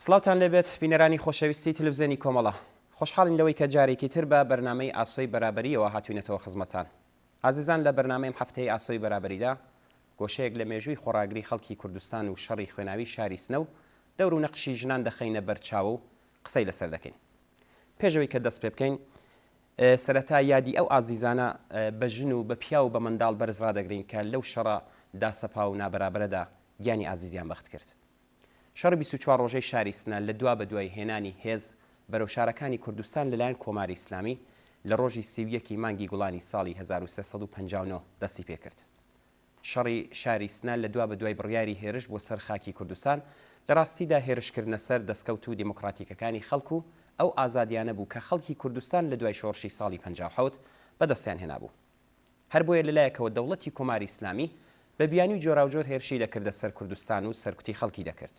سڵاوتان لێبێت بینەرانی خۆشەویستی تەلەڤیزیۆنی کۆمەڵە. خۆشحاڵین لەوەی کە جارێکی تر بە بەرنامەی ئاسۆی بەرابەریەوە هاتوینەتەوە خزمەتان. ئازیزان لە بەرنامەی هەفتەی ئاسۆی بەرابەریدا گۆشەیەک لە مێژووی خۆراگری خەڵکی کوردستان و شەڕی خوێناوی شاری سنە و دەور و نەقشی ژنان دەخەینە بەرچاوە و قسەی لەسەر دەکەین. پێشەوەی کە دەست پێ بکەین سەرەتا یادی ئەو ئازیزانە بە ژن و بە پیا و بە منداڵ بەرزڕا دەگرین کە لەو شەڕە داسەپا و نابەرابەرەدا گیانی ئازیزیان بەخت کرد. شەڕی 24 ڕۆژەی شاری سنە لە دوا بە دوای هێنانی هێز بەرەو شارەکانی کوردستان لەلایەن کۆماری ئیسلامی لە ڕۆژی 31 مانگی گوڵانی ساڵی 1359 دەستی پێکرد. شەڕی شاری سنە لە دوا بە دوای بڕیاری هێرش بۆ سەر خاکی کوردستان لە ڕاستیدا هێرشکردنە سەر دەستکەوت و دیموکراتیکەکانی خەڵکو و ئەو ئازادیانە بوو کە خەڵکی کوردستان لە دوای شۆڕشی ساڵی 57 بەدەستیان هێنابوو. هەر بۆیە لەلایەکەوە دەوڵەتی کۆماری ئیسلامی بە بیانی و جۆراوجۆر هێرشی دەکردە سەر کوردستان و سەرکوتی خەڵکی دەکرد.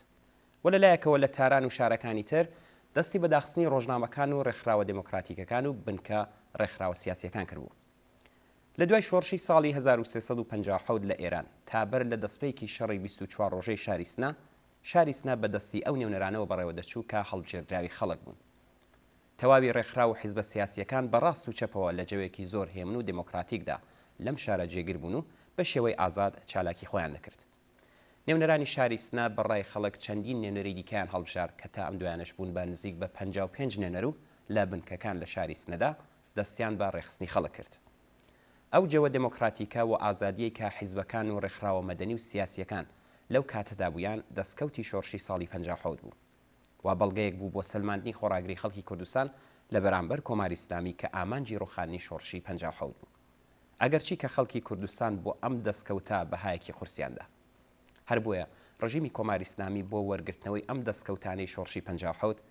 و لەلایەکەوە لە تاران و شارەکانی تر دەستی بەداخستنی ڕۆژنامەکان و ڕێکخراوە دموکراتیکەکان و بنکە ڕێکخراوە سیاسیەکان کردبوو. لە دوای شۆڕشی ساڵی 1357 لە ئێران تابەر لە دەستپێکی شەڕی 24 ڕۆژەی شاری سنە، شاری سنە بەدەستی ئەو نێونەرانەوە بەڕێوە دەچوو کە هەڵبژێردراوی خەڵک بوون. تەواوی ڕێکخراو و حیزبە سیاسیەکان بەڕاست و چەپەوە لە جەوێکی زۆر هێمن و دموکراتیکدا لەم شارە جێگیر بوون و بە شێوەی ئازاد چالاکی خۆیان دەکرد. نێونەرانی شاری سنە بەڕای خەڵک چەندین نێونەری دیکەیان هەڵبژار کە تا ئەم دوایانش بوون بە نزیک بە 55 نێونەر و لە بنکەکان لە شاری سنەدا دەستیان بە ڕێخستنی خەڵک کرد. ئەو جەوە دموکراتیکە و ئازادیەی کە حیزبەکان و ڕێکخراوە مەدەنی و سیاسیەکان لەو کاتەدا بوویان دەستکەوتی شۆڕشی ساڵی 57 بوو. وا بەڵگەیەک بوو بۆ سەلماندنی خۆراگری خەڵکی کوردستان لە بەرامبەر کۆماری ئیسلامی کە ئامانجی ڕوخانی شۆڕشی 57 بوو. ئەگەرچی کە خەڵکی کوردستان بۆ ئەم دەستکەوتە بەهایەکی قورسیاندا. هەر بۆیە ڕژیمی کۆماری ئیسلامی بۆ وەرگرتنەوەی ئەم دەستکەوتانەی شۆڕشی 57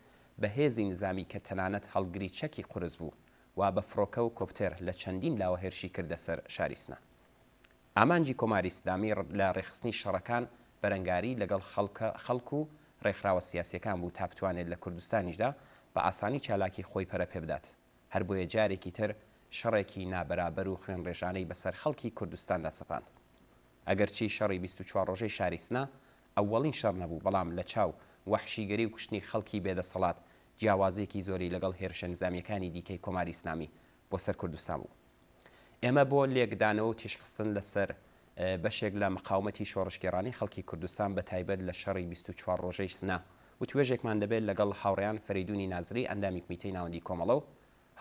بە هێزی نظامی کە تەنانەت هەڵگری چەکی قورس بوو و بە فڕۆکە و کۆپتێر لە چەندین لاوە هێرشی کردە سەر شاری سنە. ئامانجی کۆماری ئیسلامی لە ڕێخستنی شەڕەکان بەرەنگاری لەگەڵ خەڵک و ڕێکخراوە سیاسیەکان بوو تا بتوانێت لە کوردستانیشدا بە ئاسانی چالاکی خۆی پەرە پێ بدات. هەر بۆیە جارێکی تر شەڕێکی نابەرابەر و خوێن ڕێژانەی بەسەر خەڵکی کوردستاندا سەپاند. ئەگەرچی شەڕی 24 ڕۆژەی شاری سنە ئەوەڵین شەڕ نەبوو، بەڵام لە چاو وەحشیگەری و کوشتنی خەڵکی بێدەسەڵات جیاوازێکی زۆری لەگەڵ هێرشە نظامیەکانی دیکەی کۆماری ئیسلامی بۆ سەر کوردستان بوو. ئێمە بۆ لێکدانەوە و تیشخستن لەسەر بەشێک لە مقاومەتی شۆڕشگێڕانی خەڵکی کوردستان بە تایبەت لە شەڕی 24 ڕۆژەی سنە و توێژێکمان دەبێت لەگەڵ هاوڕێیان فەریدونی نازری ئەندامی کمیتەی ناوەندی کۆمەڵە و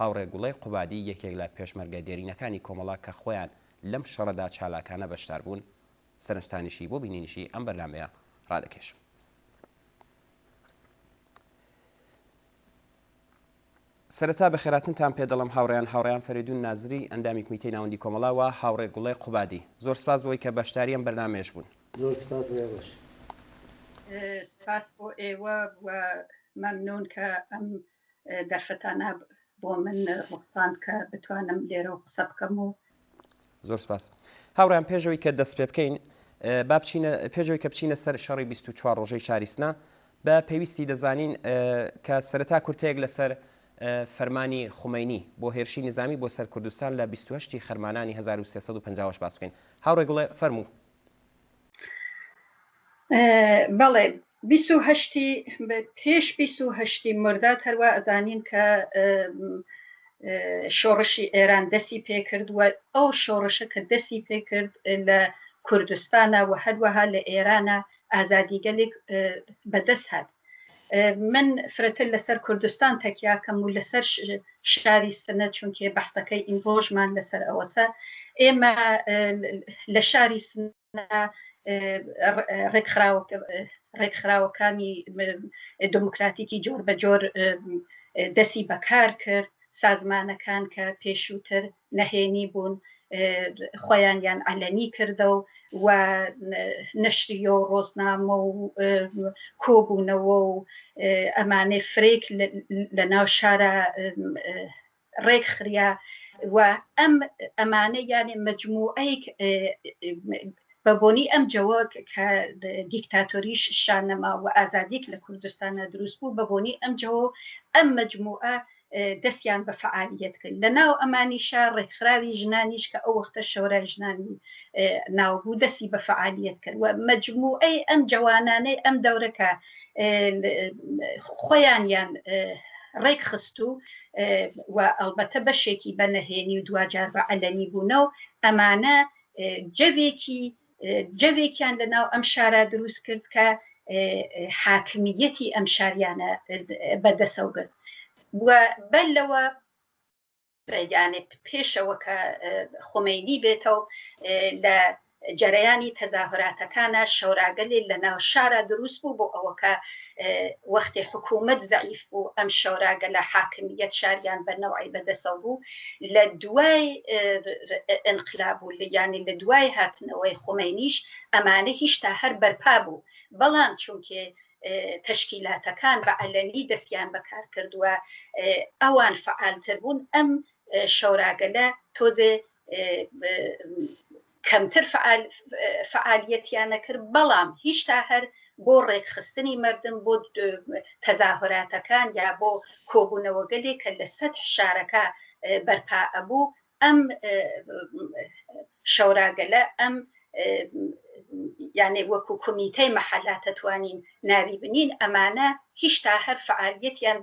هاوڕێ گوڵەی قوبادی یەکێک لە پێشمەرگە دێرینەکانی کۆمەڵا کە خۆیان لەم شەڕەدا چالاکانە بەشدار بوون سەرنجتانیشی بۆ بینینیشی ئەم بەرنامەیە ڕادەکێشم. سەرەتا بە خێراتنتان پێ دەڵم هاوڕێیان فەریدون نازری ئەندامی کمیتەی ناوەندی کۆمەڵا و هاوڕێ گوڵەی قوبادی، زۆر سپاس بۆی کە بەشداری ئەم بەرنامەیەش بوون. زۆر سپاس بۆ سپاس بۆ ئێوە و مەمنون کە ئەم دەرفەتانە بۆ من ڕوختان کە بتوانم لێرە قسە بکەم و زۆر سپاس. هاوڕێیان پێشەوەی کە دەست پێ بکەین پێشەوەی کە بچینە سەر شەڕی 24 ڕۆژەی شاری سنە بە پێویستی دەزانین کە سەرەتا کورتەیەک لەسەر فەرمانی خومەینی بۆ هێرشی نظامی بۆ سەر کوردستان لە 28 خەرمانانی 1350 باس بکەین. هاوڕێ گوڵێ فەرموو. بەڵێ 28 پێش 28 مرداد هەروە ئەزانین کە شۆڕشی ئێران دەستی پێکرد و ئەو شۆڕشە کە دەستی پێکرد لە کوردستانە و هەروەها لە ئێرانە ئازادی گەلێک بەدەست هات. من فرەتر لەسەر کوردستان تەکیاکەم و لەسەر شاری سنە چونکێ بەحسەکەی ئیمڕۆژمان لەسەر ئەوەسە ئێمە لە شاری سنە ڕێکخراوەکانی دموکراتیکی جۆر بە جۆر دەستی بەکار کرد، سازمانەکان کە پێشووتر نەهێنی بوون خۆیانیان علەنی کردە و نەشریە و ڕۆزنامە و کۆبوونەوە و ئەمانەی فرێک لە ناو شارە ڕێک خریا و ئەمانە یانێ مەجموعەیەک بەبوونی ئەم جەوە کە دیکتاتۆریش شانەما و ئازادیک لە کوردستانە دروست بوو بەبوونی ئەم جەوە ئەم مەجموعە دەستیان بە فعالیت کرد لە ناو ئەمانیشە ڕێکخراوی ژنانیش کە ئەو وەختە شەورای ژنانی ناوبوو دەستی بە فعالیت کرد و مەجموعەی ئەم جوانانەی ئەم دەورەکە خۆیانیان ڕێک خست و ئەلبەتە بەشێکی بەنەهێنی و دوجار بە عەلەنی بوونە و ئەمانە جەوێکیان لە ناو ئەم شارە دروست کرد کە حاکمیەتی ئەم شاریانە بەدەسەوگرت و بەلەوە یانێ پێشەوە کە خۆمەینی بێتەوە لە جەرەیانی تەظاهراتەکانە شەوراگەلێ لە ناو شارە دروست بوو بۆ ئەوەکە وەختی حکوومەت زەعیف بوو ئەم شەوراگە لە حاکمیەت شاریان بەنەوعی بەدەسەوە بوو لە دوای ئینقلاب بوو یعنی لە دوای هاتنەوەی خۆمەینیش ئەمانە هیچ تا هەر بەرپا بوو بەڵام چونکێ تەشکیلاتەکان بە عەلەنی دەستیان بەکار کردووە ئەوان فعالتر بوون ئەم شەوراگەلە تۆزێ کەمتر فعالیەتیانە کرد بەڵام هیچ تا هەر بۆ ڕێکخستنی مردم بۆ تەظاهراتەکان یا بۆ کۆبوونەوە گەلێک کە لە سەتح شارەکە بەرپا ئەبوو ئەم شەوراگەلە ئەم یعنی وەکو کۆمیتەی مەحەلات دەتوانین ناوی بنین ئەمانە هیچ تا هەر فعالیەتیان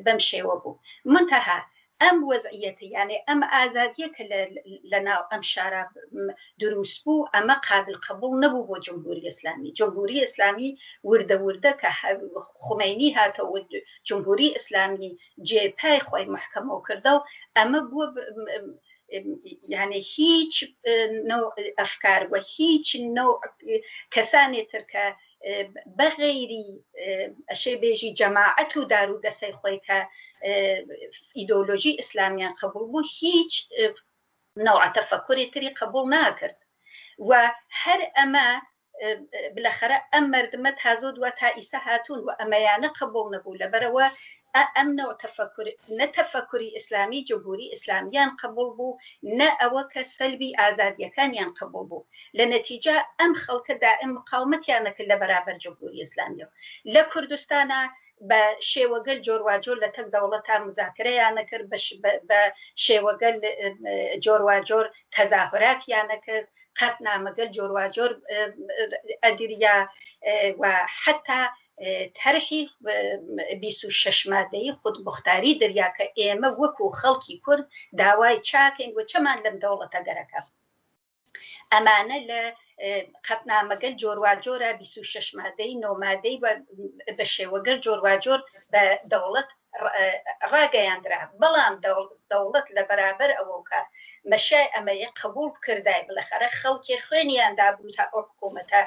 بەم شێوە بوو منتەها ئەم وەزعیەتە یعنی ئەم ئازادیە کە لە ناو ئەم شارە دروست بوو ئەمە قابل قبول نەبوو بۆ جمهوری ئیسلامی جمهوری ئیسلامی وردە کە خۆمەینی هاتەوە جمهوری ئیسلامی جێپای خۆی محکەمەوە کردە و ئەمە بووە یعنی هیچ نوع ئەفکار و هیچ نوع کەسانێ تر کە بەغەیری ئەشێ بێژی جەماعەت و دار و دەسەی خۆی کە ئیدۆلۆژی ئیسلامیان قبول بوو هیچ نوع تەفەکوری تری قبول ناکرد و هەر ئەمە بلەخەرە ئەم مردمە تازۆ دووە تا ئیسە هاتوون و ئەمەیانە قبول نەبوو لەبەرەوە ئەم نوع نەتەفەکوری ئیسلامی جمهوری ئیسلامیان قبول بوو نە ئەوە کە سەلبی ئازادیەکانیان قبول بوو لە نەتیجە ئەم خەڵکە دائم مقاومەتیان نەکرد لە بەرابەر جمهوری ئیسلامیەوە لە کوردستانە بە شێوەگەل جۆرواجۆر لە تەک دەوڵەتان مزاکرەیانە کرد بە شێوەگەل جۆرواجۆر تەظاهراتیانە کرد قەت نامەگەل جۆرواجۆر ئەدریا و حتا تەرحی 26 مادەی خودمختاری دریا کە ئێمە وەکو خەڵکی کورد داوای چاکەین و چەمان لەم دەوڵەتە گەرەکە ئەمانە لە قەتنامەگەل جۆرواجۆرە 26 مادەی نۆمادەی بە شێوەگەر جۆرواجۆر بە دەوڵەت ڕاگەیاندرا بەڵام دەوڵەت لە بەرابەر ئەوەکە مەشای ئەمەیە قبول کردای بلەخەرە خەڵکی خوێنیاندا بوو تا ئەو حکوومەتە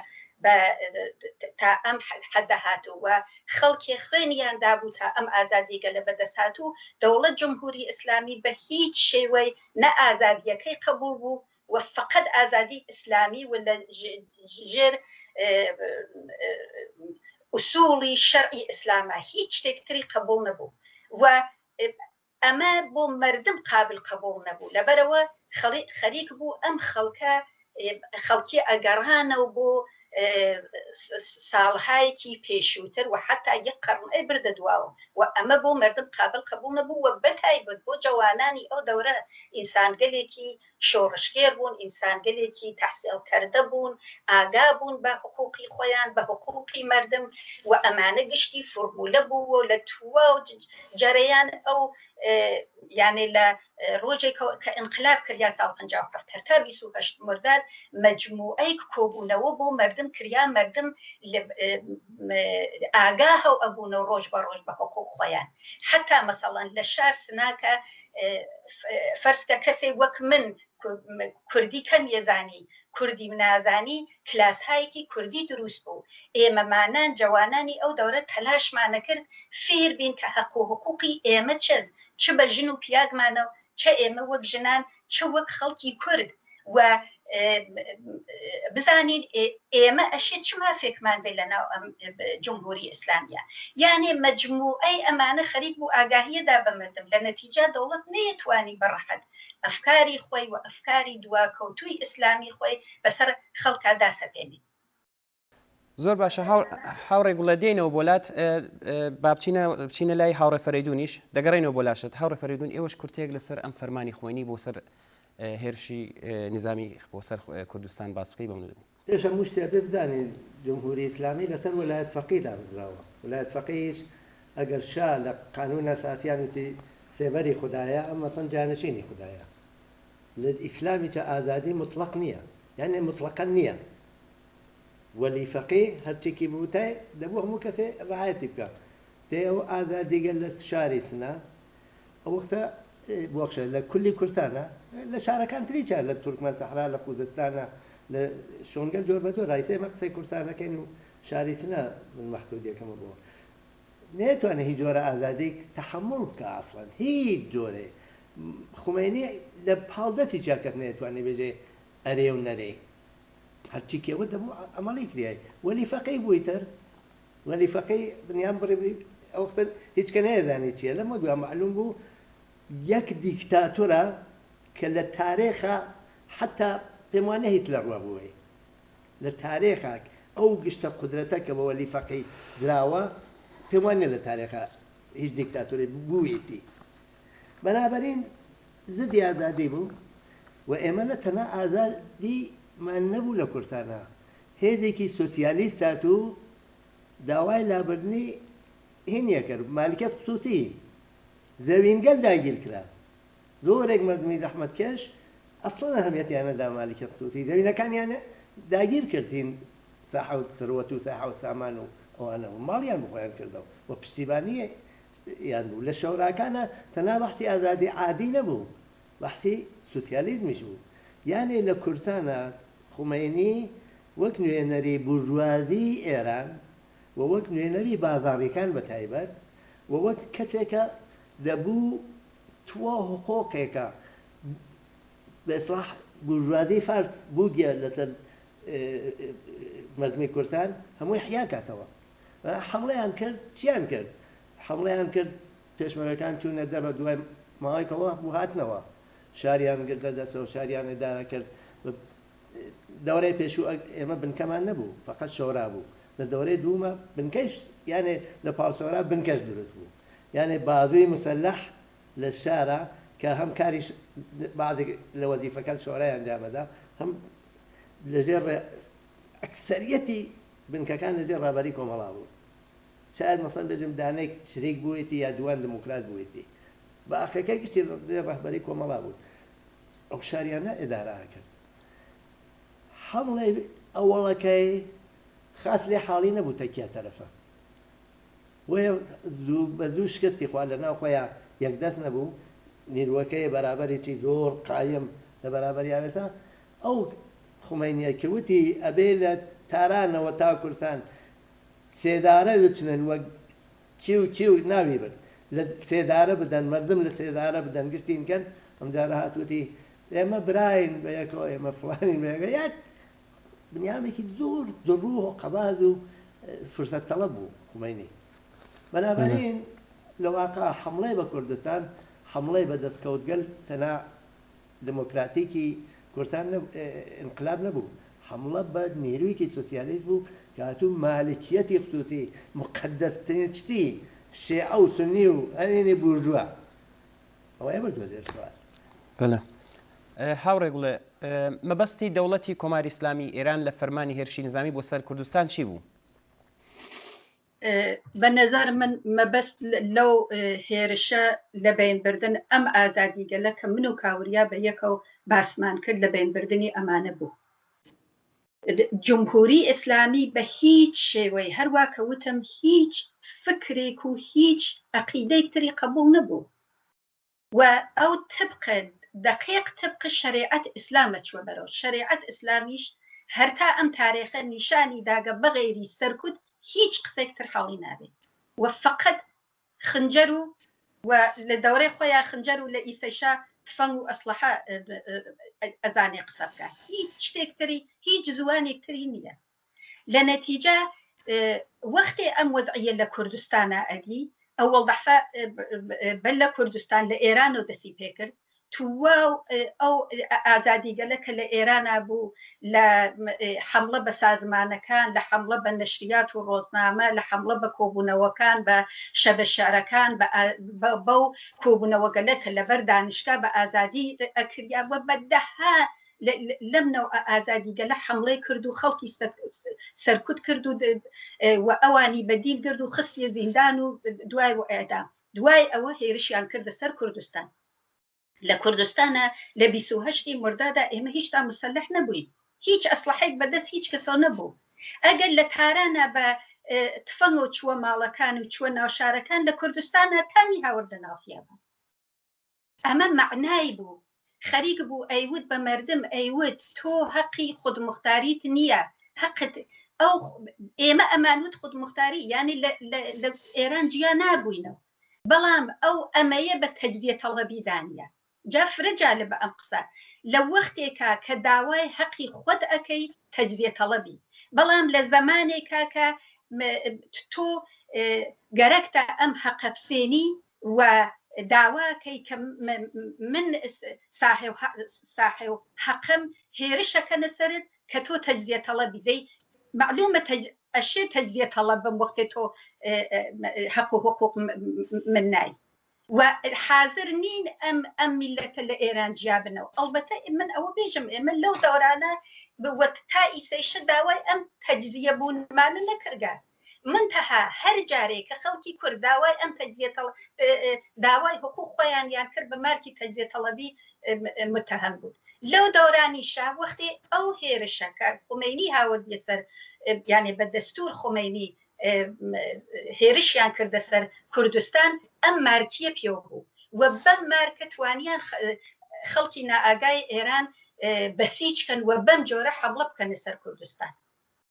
تا ئەم حەدە هاتووە خەڵکی خوێنیان دابوو تا ئەم ئازادیگە لە بەدەست هاتوو دەوڵەت جمهوری ئیسلامی بە هیچ شێوەی نە ئازادیەکەی قبول بوو و فقط ئازادی ئیسلامی و لە ژێر ئوسوڵی شەرعی ئیسلامە هیچ شتێکتری قبول نەبوو و ئەمە بۆ مردم قابل قبول نەبوو لەبەرەوە خەریک بوو ئەم خەڵکی ئەگەڕانە و بۆ ساڵهایەکی پێشووتر و حتا یەک قەڕنەی بردە دواوە و ئەمە بۆ مردم قابل قبول نەبوو و بەتایبەت بۆ جوانانی ئەو دەورە ئینسانگەلێکی شۆڕشکێر بوون ئینسانگەلێکی تەحسیلکەردە بوون ئاگا بوون بە حقوقی خۆیان بە حقوقی مردم و ئەمانە گشتی فورمولە بوو و لە تووە و جەرەیان ئەو یعنی لە ڕۆژێک کە ئینقلاب کردیا ساڵ 57 تا 28 مرداد مەجموعەی کۆبوونەوە بۆ مردم کریا مردم ئاگاهە و ئەبوونە ڕۆژ بە ڕۆژ بە حقوق خۆیان حتا مەسەڵەن لە شار سناکە فەرزکە کەسێک وەک من کوردی کەم ێزانی کوردی منازانی کلاسهایەکی کوردی دروست بوو ئێمەمانان جوانانی ئەو دەورە تەلاشمانە کرد فێر بین کە حەق و حقوقی ئێمە چەز چ بە ژن و پیاگمانە و چه ئێمە وەک ژنان چ وەک خەڵکی کورد و بزانین ئێمە ئەشێ چما فێکمان بێ لە ناو جمهوری ئیسلامیە یعنی مەجموعەی ئەمانە خەریک بوو ئاگاهیەدا بەمردم لە نەتیجە دەوڵەت نەیەتوانی بەڕەحەت ئەفکاری خۆی و ئەفکاری دواکەوتووی ئیسلامی خۆی بەسەر خەڵکا داسەپێنی زۆر باشە هاوڕێک وڵە دێنەوە بۆلات با بچینە لای هاوڕێ فەریدونیش دەگەڕێنەوە بۆ لاشت هاوڕێ فەریدون ئێوەش کورتێک لەسەر ئەم فەرمانی خوێنی بۆ سەر هێرشی نظامی بۆ سەر کوردستان باسقی بم پێش هەموو شتێ پێ بزانین جمهوری ئیسلامی لەسەر وەلایەت فەقیدا بزراوە وەلایەت فەقیش ئەگەر شا لە قانون ئەساسیان وتی سێبەری خوددایە ئەمە مەسەن جانشینی خوددایە لە ئیسلامی چە ئازادی مطلق نییە یعنی مطلقا نییە وەلی فەقی هەرچێکی بوتای دەبوو هەموو کەسێ ڕعایەتی بکە تێ ئەو ئازادیگە لە شاری سنا ئەو وەختە بۆخشە لە کولی کورتانە لە شارەکان تریچە لە تورکمەن سەحرا لە کوردستانە لە شۆنگەل جۆر بە جۆر ڕایسێ مە قسەی کورتانەکەین و شاری سنا من مەحدودیەکەمە بۆ نێتوانێت هیچ جۆرە ئازادی تەحمل بکە ئاسڵەن هیچ جۆرێ خومینی لە پاڵدەستی چیا کەس نێتوانێت بێژێ ئەرێ و نەرێ هەرچی کێوە دەبوو ئەمەڵی کریای وەلی فەقی بووی تر وەلی فەقی بنیان بڕێ ئەو وەختە هیچ کە نەیەزانی چییە لەمە دووە معلوم بوو یەک دیکتاتۆرە کە لە تارێخە حتا پێم وانە هیتلەر ڕوا بووی لە تارێخاک ئەو گشتە قودرەتە کە بە وەلی فەقی دراوە پێم وانە لە تارێخە هیچ دیکتاتۆری بوویەتی بەنابەرین زدی ئازادی بوو و ئێمە نە تەنها ئازادیمان نەبوو لە کورتانە هێزێکی سۆسیالیستات و داوای لابردنی هینیە کرد مالکیت خصوصی زەوینگەل داگیر کرا زۆرێک مردمی زەحمەتکەش ئەسڵەن ئەهەمیەتیان نەدا مالکیت خصوصی زەوینەکانیان داگیر کردین ساحە و سروەت و ساحە و سامان و ئەوانە و ماڵیان بخۆیان کردەوە و پشتیبانی یان بوو لە شەوراکانە تەنها بەحسی ئازادی عادی نەبوو بەحسی سوسیالیزمیش بوو یانێ لە کورتانە خومینی وەک نوێنەری بورژوازی ئێران و وەک نوێنەری بازاڕیەکان بە تایبەت و وەک کەسێکە دەبوو توا حقوقێکە بەئیسلاح بورژوازی فارس بووگیە لەسەر مردمی کورتان هەمووی حیا کاتەوە حمڵەیان کرد چیان کرد حمڵەیان کرد پێشمەرەکان چوونە دەرەوە دوای ماوەیەکەوە بوو هاتنەوە شاریان گرتە دەستەوە شاریان ئێدارە کرد دەورەی پێشوو ئێمە بنکەمان نەبوو فقط شۆرا بوو لە دەورەی دوومە بنکەش یانێ لە پاڵشۆرا بنکەش دروست بوو یانێ بازووی مسلح لە شارە کە هەم کاریش بعضێک لە وەزیفەکان شۆرای ئەنجامەدا هەم لەژێر ئەکسەریەتی بنکەکان لەژێر ڕابەری کۆمەڵا بوو شاید مەسەڵەن بێژم دانێک شریک بوویەتی یا دوان دموکرات بوویەتی بە ئاخەکەی گشتی لەژێر ڕەهبەری کۆمەڵا بوو ئەو شاریانە ئێدارا کرد حمڵی ئەوەڵەکەی خاص لێ حاڵی نەبوو تەکیە تەرەفە بە دوو شکستی خوا لە ناو خۆیان یەکدەست نەبوو نیروەکەی بەرابەرێکی زۆر قایم لە بەرابەری ئاوێتە ئەو خومینیە کەوتی ئەبێ لە تارانەوە تا کورتان سێدارە بچنن وەک کی و ناوی برد لە سێدارە بدەن مردم لە سێدارە بدەن گشتینکەن ئەمجارە هاتووتی ئێمە براین بە یەکەوە ئێمە فڵانین بە یەکە یەک بنیامێکی زۆر دڕوو و قەباز و فرسەت تەڵەب بوو خومینی بەنابەرین لە واقع حمڵەی بە کوردستان حمڵەی بە دەستکەوتگەل تەنها دموکراتیکی کورتان انقلاب نەبوو حمڵە بە نیرویکی سۆسیالیست بوو کە هاتوو مالکیەتی خصوصی مقدەسترین شتی شیعە و سنی و هەرێنێ بورژوا ئەوەیە بردووە زێر سوال بەڵێ هاوڕێک بڵێ مەبەستی دەوڵەتی کۆماری ئیسلامی ئێران لە فەرمانی هێرشی نظامی بۆ سەر کوردستان چی بوو؟ بە نەزار من مەبەست لەو هێرشە لە بینبردن ئەم ئازادیگەلە کە من و کاوریا بە یەکە و باسمان کرد لە بینبردنی ئەمانە بوو جمهوری ئیسلامی بە هیچ شێوەی هەروە کە وتم هیچ فکرێک و هیچ عەقیدەیەک تری قبول نەبوو و ئەو دقیق طبق شریعت ئیسلامە چوە بەرەو شریعت ئیسلامیش هەرتا ئەم تاریخە نیشانی داگە بەغێری سەرکوت هیچ قسێک تر حاڵی نابێت و فقط خنجەر و لە دەورەی خۆیان خنجەر و لە ئیسەیشا تفەنگ و ئەسلحە ئەزانێ قسە بکات هیچ شتێکتری هیچ زوانێکتری نییە لە نەتیجە وەختێ ئەم وەزعیە لە کوردستانە ئەدی ئەوەڵ دەفە بەل لە کوردستان لە ئێران و دەسی پێکرد تواو ئەو ئازادیگەلە کە لە ئێرانە بوو لە حملە بە سازمانەکان لە حملە بە نەشریات و ڕۆزنامە لە حملە بە کۆبوونەوەکان بە شەبە شارەکان بەو کۆبوونەوەگەلە کە لەبەر دانیشگا بە ئازادی ئەکریاوە بەدەها لەم نەو ئازادیگەلە حملەی کرد و خەڵکی سەرکوت کرد و ئەوانی بەدیل کرد و خستی زیندان و دوای و ئێدام دوای ئەوە هێرشیان کردە سەر کوردستان لە کوردستانە لە 28 مردادا ئێمە هیچتا مسلح نەبووین هیچ ئەسلحەیەک بەدەست هیچ کەسە نەبوو ئەگەر لە تارانە بە تفەنگ و چووە ماڵەکان و چووە ناوشارەکان لە کوردستانە تانی هاوردە ناوخیابە ئەمە معنای بوو خەریک بوو ئەیوت بە مردم ئەیوت تۆ حەقی خودمختاریت نییە حقت ئەو ئێمە ئەمانوت خودمختاری یعنی لە ئێران جیا نابووینەوە بەڵام ئەو ئەمەیە بە تەجزیە تەڵەبی دانیە جا فرەجالە بە ئەم قسە لە وەختێکا کە داوای حەقی خۆت ئەەکەی تەجزیە تەڵەبی بەڵام لە زەمانێکا کە تۆ گەرەکتە ئەم حەقە بسێنی و داواکەی کە من ساحێ و حەقم هێرشەکەنە سەرت کە تۆ تەجزیە تەڵەبی دەی معلومە ئەشێ تەجزیە تەڵەبم وەختێ تۆ حەق و حقوق من نای و حاضر نین ئەم میلەتە لە ئێران جیا بنەوە ئەڵبەتە من ئەوە بێژم ئێمە لەو دەورانە تا ئیسەیشە داوای ئەم تەجزیە بوونمانە نەکردگا منتەها هەر جارێک کە خەڵکی کورد داوای ئەم تەجزیە داوای حقوق خۆیان یان کرد بە مارکی تەجزیە تەڵەبی متهم بوو لەو دەورانیشا وەختی ئەو هێرشە کە خومەینی هاوردیە سەر یعنی بە دەستور خومەینی هێرشیان کردە سەر کوردستان ئەم مارکیە پێوە بوو و بەم مارکە توانیان خەڵکی نائاگای ئێران بەسیچکەن و بەم جۆرە حملە بکەنە سەر کوردستان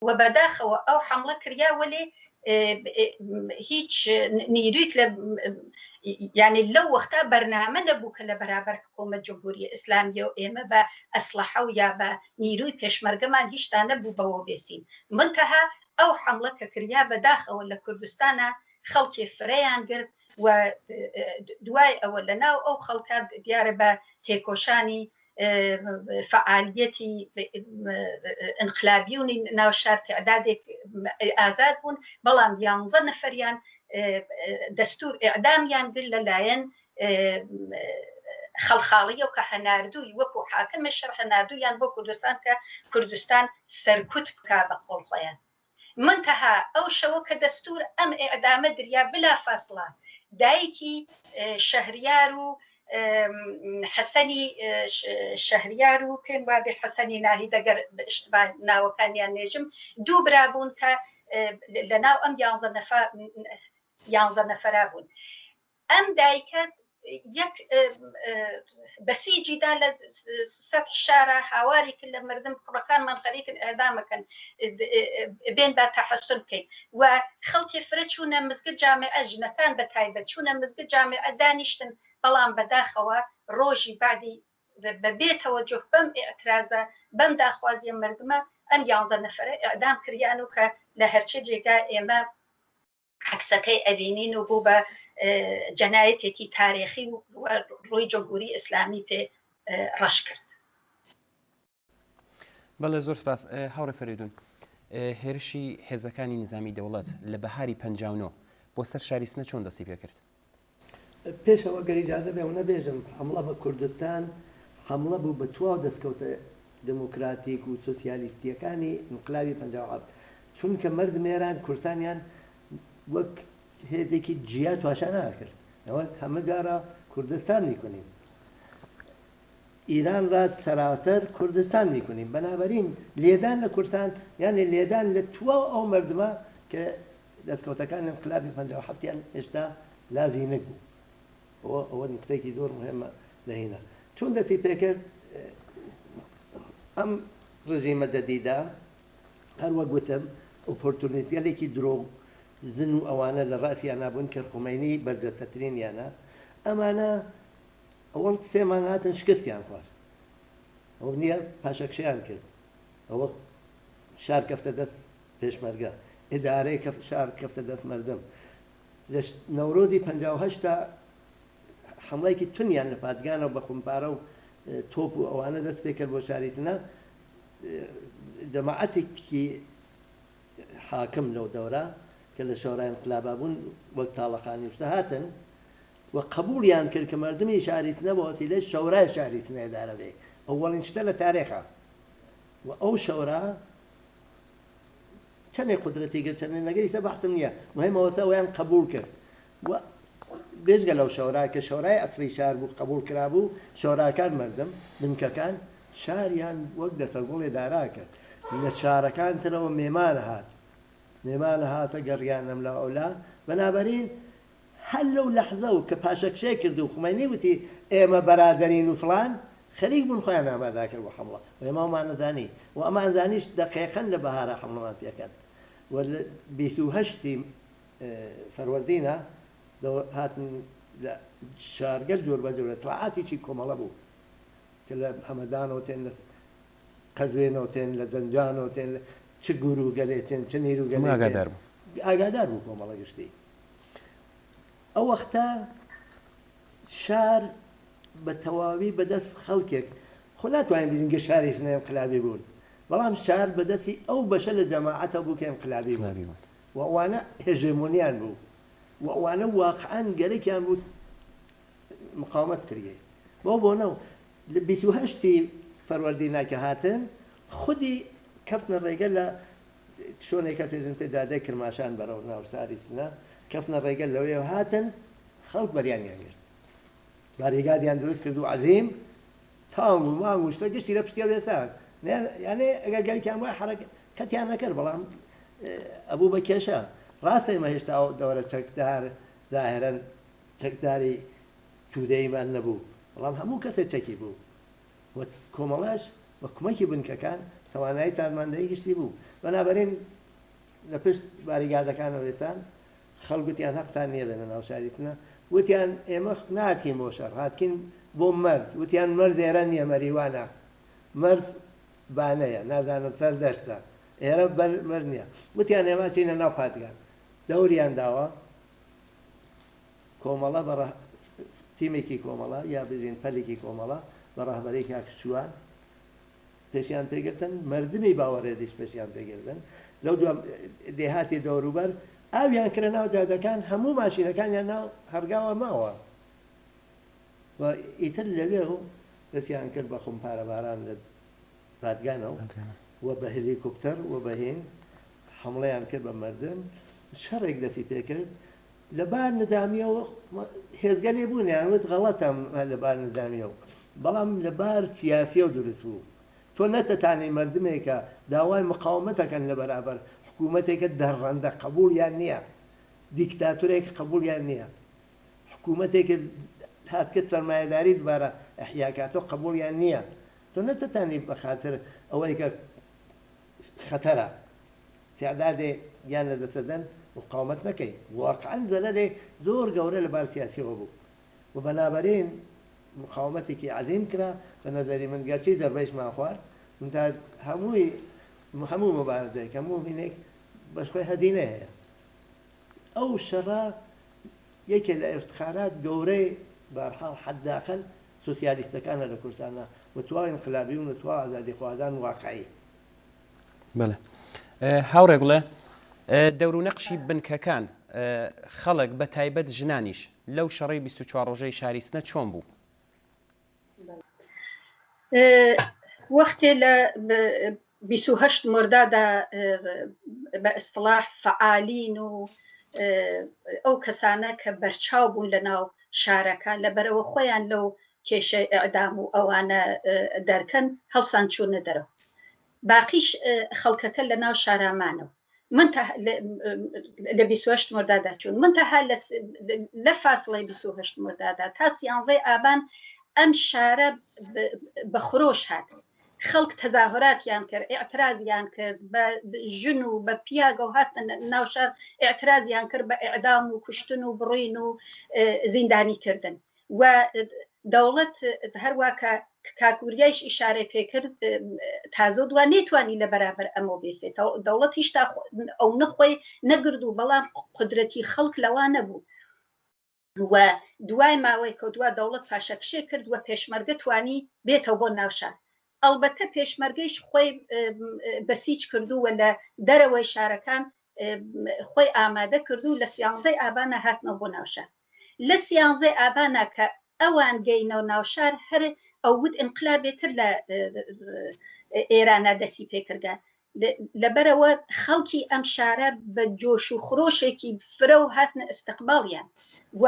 و بەداخەوە ئەو حملە کریا وەلێ هیچ نیرویک لە یعنی لەو وەختا بەرنامە نەبوو کە لە بەرابەر حکوومەت جمهوریە ئیسلامیە و ئێمە بە ئەسلحە و یا بە نیروی پێشمەرگەمان هیچتا نەبوو بەوە بێسین منتەها ئەو حملە کە کریا بەداخەوە لە کوردستانە خەڵکی فرەیان گرت و دوای ئەوە لە ناو ئەو خەڵکە دیارە بە تێکۆشانی فعالیەتی انقلابیونی ناو شار تعدادێک ئازاد بوون بەڵام 11 نەفەریان دەستور ئیعدامیان کرد لەلایەن خەڵخاڵیە و کە هەناردووی وەکو حاکمە شەر هەناردوویان بۆ کوردستان کە کوردستان سەرکوت بکا بە قۆڵخۆیان منتەها ئەو شەوە کە دەستور ئەم ئیعدامە دریا بلا فاصلە دایکی شەهریار و حەسەنی شەهریار و پێم وابێ حەسەنی ناهی دەگەر اشتباه ناوەکانیان نێژم دوو برابوون کە لە ناو ئەم 11 نەفەرا بوون ئەم دایکە یەک بەسیجیدا لە سەد شارە هاواری کرد لە مردم کوڕەکانمان خەریکن ئەدامەکەن بێن با تەحەسن بکەین و خەڵکی فرە چوونە مزگەوت جامعە ژنەکان بە تایبەت چوونە مزگەوت جامعە دانیشتن بەڵام بەداخەوە ڕۆژی بعدی بەبێتەوە جۆ بەم ئێعترازە بەم داخوازیە مردمە ئەم 11 نەفەرە ئەعدام کریان و کە لە هەرچێ جێگا ئێمە عکسەکەی ئەبینین و بوو بە جەنایەتێکی تاریخی و ڕووی جمهوری ئیسلامی پێ ڕەش کرد. بەڵێ زۆر سپاس هاوڕێ فەریدون هێرشی هێزەکانی نظامی دەوڵەت لە بەهاری 59 بۆ سەر شاری سنە چۆن دەستی پێ کرد؟ پێشەوە گەر ئیجازە بێ و نەبێژم حملە بە کوردستان حملە بوو بە تواو دەستکەوتە دموکراتیک و سۆسیالیستیەکانی انقلابی 57 چونکە مردمێران کورسانیان وەک هێزێکی جیا تواشە ناکرد ئەوە هەمە جارە کوردستان میکنیم ئیران ڕات سەراسەر کوردستان میکنیم بەنابەرین لێدان لە کورسان یعنی لێدان لە تواو ئەو مردمە کە دەستکەوتەکان انقلابی 57یان هێشتا لازی نەبوو ئەوە نقطەیەکی زۆر مهمە لەهینە چون دەستی پێکرد ئەم ڕژیمە دەدیدا هەروە گوتم ئۆپۆرتونیتیەلێکی درۆ زن و ئەوانە لە ڕاستیان نابوون کە خومەینی بەردەستەترینیانە ئەمانە ئەوەڵ سێمان هاتن شکستیان خوارد ئەو نییە پاشەکشیان کرد ئەوە شار کەفتە دەست پێشمەرگە ئیدارەی شار کەفتە دەست مردم لە نەورۆزی 58 حمڵەیەکی تونیان لە پادگانە بە خومپارە و تۆپ و ئەوانە دەست پێ کرد بۆ شاریتنە جەماعەتێکی حاکم لەو دەورە کە لە شۆڕای انقلابا بوون وەک تاڵەخانی شتە هاتن و قبولیان کرد کە مردمی شاریتنە بە وەسیلەی شەورای شاریتنە ئێدارە بێ ئەوەڵین شتە لە تارێخە و ئەو شەورا چەندێک قودرەتی کرد چەندێک نەگەری تە بەحسم نییە مهمەوەتە ئەویان قبول کرد و بێژگە لەو شەورا کە شەورای ئەسری شار بوو قبول کرابوو شۆراکان مردم بنکەکان شاریان وەک دەسەرگوڵێ دارا کرد لە چارەکان ترەوە مێمانە هاتە گەڕیانم لە ئەولا بەنابەرین هەر لەو لەحزە و کە پاشەکشێ کرد و خومینی وتی ئێمە بەرادەرین و فڵان خەریک بوون خۆیان ئامادا کرد بۆ حمڵە و ئێمەمانەدانی و ئەمان زانیش دەقیقەن لە بەهارە حمڵەمان پێکەن و لە 28 فەروەردینە هاتن لە شارگەل جۆر بە جۆرە تەڵعاتێکی کۆمەڵە بوو کە لە هەمەدانەوە تێن لە قەزوێنەوە تێن لە زەنجانەوە تێن چ گوروگەلێتێن چ نیروگەلێ ئاگادار بوو کۆمەڵە گشتی ئەو وەختە شار بە تەواوی بەدەست خەڵکێک خۆ ناتوانین بینگە شاری سنە انقلابی بوون بەڵام شار بەدەستی ئەو بەشە لە جەماعەتە بوو کە انقلابی بوون و ئەوانە هێژمۆنیان بوو و ئەوانە واقعان گەرەێکیان بوو مقاومەت کردێ بۆ نەو لە 28 فەروەردینە کە هاتن خودی کەفتنە ڕێگە لە شۆنێکە تێژن پێ دادای کرماشان بەرەو ناوساریتنە کەفتنە ڕێگە لەوەیە هاتن خەڵک بەریانیان گرت بارێگادیان دروست کرد و عەزیم تاڵ و مانگ و شتە گشتی لە پشتیا بێتان یانێ ئەگەر گەرێکیان وای حرەکەتیان نەکرد بەڵام ئەبوو بە کێشە ڕاستە ئێمە هێشتا ئەو دەورە چەکدار ظاهرەن چەکداری تودەیمان نەبوو بەڵام هەموو کەسێک چەکی بوو و کۆمەڵەش بە کومەکی بنکەکان توانایی تارماندەی گشتی بوو بەنابەرین لە پشت باریگادەکانەوەێتان خەڵگوتیان هەقتان نییە بێنە ناو شاریتنە وتیان ئێمە ناتکەین بۆ شەڕ هاتکەین بۆ مرد وتیان مرد ئێرە نییە مەریوانە مرد بانەیە نازانم سەر دەشتە ئێرە مرد نییە وتیان ئێمە چینە ناو پادگان دەوریان داوە کۆمەڵە بە تیمێکی کۆمەڵە یا بژین پەلێکی کۆمەڵە بە ڕاهبەرەی کاکچوان پێشیان پێگرتن مردمی باوەڕێدیش پێشیان پێگرتن لەو دوام دێهاتی دەوروبەر ئاویان کرە ناو جادەکان هەموو ماشینەکانیان ناو هەرگاوە ماوە و ئیتر لەوێ و دەستیان کرد بە خومپارە باران لە پادگانەوە و بە هلیکۆپتەر و بەهین حمڵەیان کرد بە مردم شەڕێک دەستی پێکرد لەبار نظامیەوە هێزگەلێ بوون یانوت غەڵەتم لەبار نظامیەوە بەڵام لەبار سیاسیە و دروست بوو تۆ نەتەتانی مردمێکە داوای مقاومەتەکەن لە بەرابەر حکوومەتێکە دەڕەندە قبولیان نییە دیکتاتورێک قبولیان نییە حکوومەتێکە هاتکرد سەرمایهداری دوبارە ئەحیاکاتۆ قبولیان نییە تۆ نەتەتانی بە خاتر ئەوەی کە خەتەرە تعدادێ گیان لە دەسەدەن مقاومەت نەکەی واقعا زەرەرێ زۆر گەورە لە بار سیاسیەوە بوو و بەنابەرین مقاومەتێکی عەزیم کرا بە نەزەری من گەرچی دەربەیشمان خوارد تا هەموو مبارزەیەک هەموو هینێک بەشخۆی هەزینە هەیە ئەو شەڕە یەکێ لە ئفتخارات گەورەی بەرحاڵ حەداقل سۆسیالیستەکانە لە کوردستانە و تواوی انقلابی و توا ئازادیخوازان واقعی بەڵێ هاوڕێک بڵێ دەور و نەقشی بنکەکان خەڵک بە تایبەت ژنانیش لەو شەڕی 24 ڕۆژەی شاریسنە چۆن بوو؟ وەختێ لە 28 مردادا بە ئیستلاح فعالین و ئەو کەسانە کە بەرچاو بوون لە ناو شارەکە لەبەرەوە خۆیان لەو کێشەی ئەعدام و ئەوانە دەرکەن هەڵسان چوونە دەرەوە باقیش خەڵکەکە لە ناو شارامانەوە من لە 28 مردادا چوون منتەها لە فاصلەی 28 مردادا تا 13 ئابان ئەم شارە بە خۆش هات خەڵک تەظاهراتیان کرد ئیعترازیان کرد بە ژن و بە پیاگە و هاتن ناوشار ئیعترازیان کرد بە ئیعدام و کوشتن و بڕین و زیندانی کردن و دەوڵەت هەروە کە کاکوریایش ئیشارەی پێکرد تازە دوان نێتوانی لە بەرابەر ئەمە بێسێت دەوڵەت هیچتا ئەو نەخۆی نەگرد و بەڵام قدرەتی خەڵک لەوان نەبوو و دوای ماوەی کەوتووە دەوڵەت پاشەکشێ کرد و پێشمەرگە توانی بێتەوە بۆ ناوشار ئەلبەتە پێشمەرگەیش خۆی بەسیج کردووە لە دەرەوەی شارەکان خۆی ئامادە کردو لە 11 ئابانە هاتنەوە بۆ ناوشار لە 11 ئابانە کە ئەوان گەینەوە ناوشار هەر ئەوت انقلابێتر لە ئێرانە دەستی پێکردگان لەبەرەوە خەڵکی ئەم شارە بە جۆش و خرۆشێکی فرە و هاتنە ئستقباڵیان و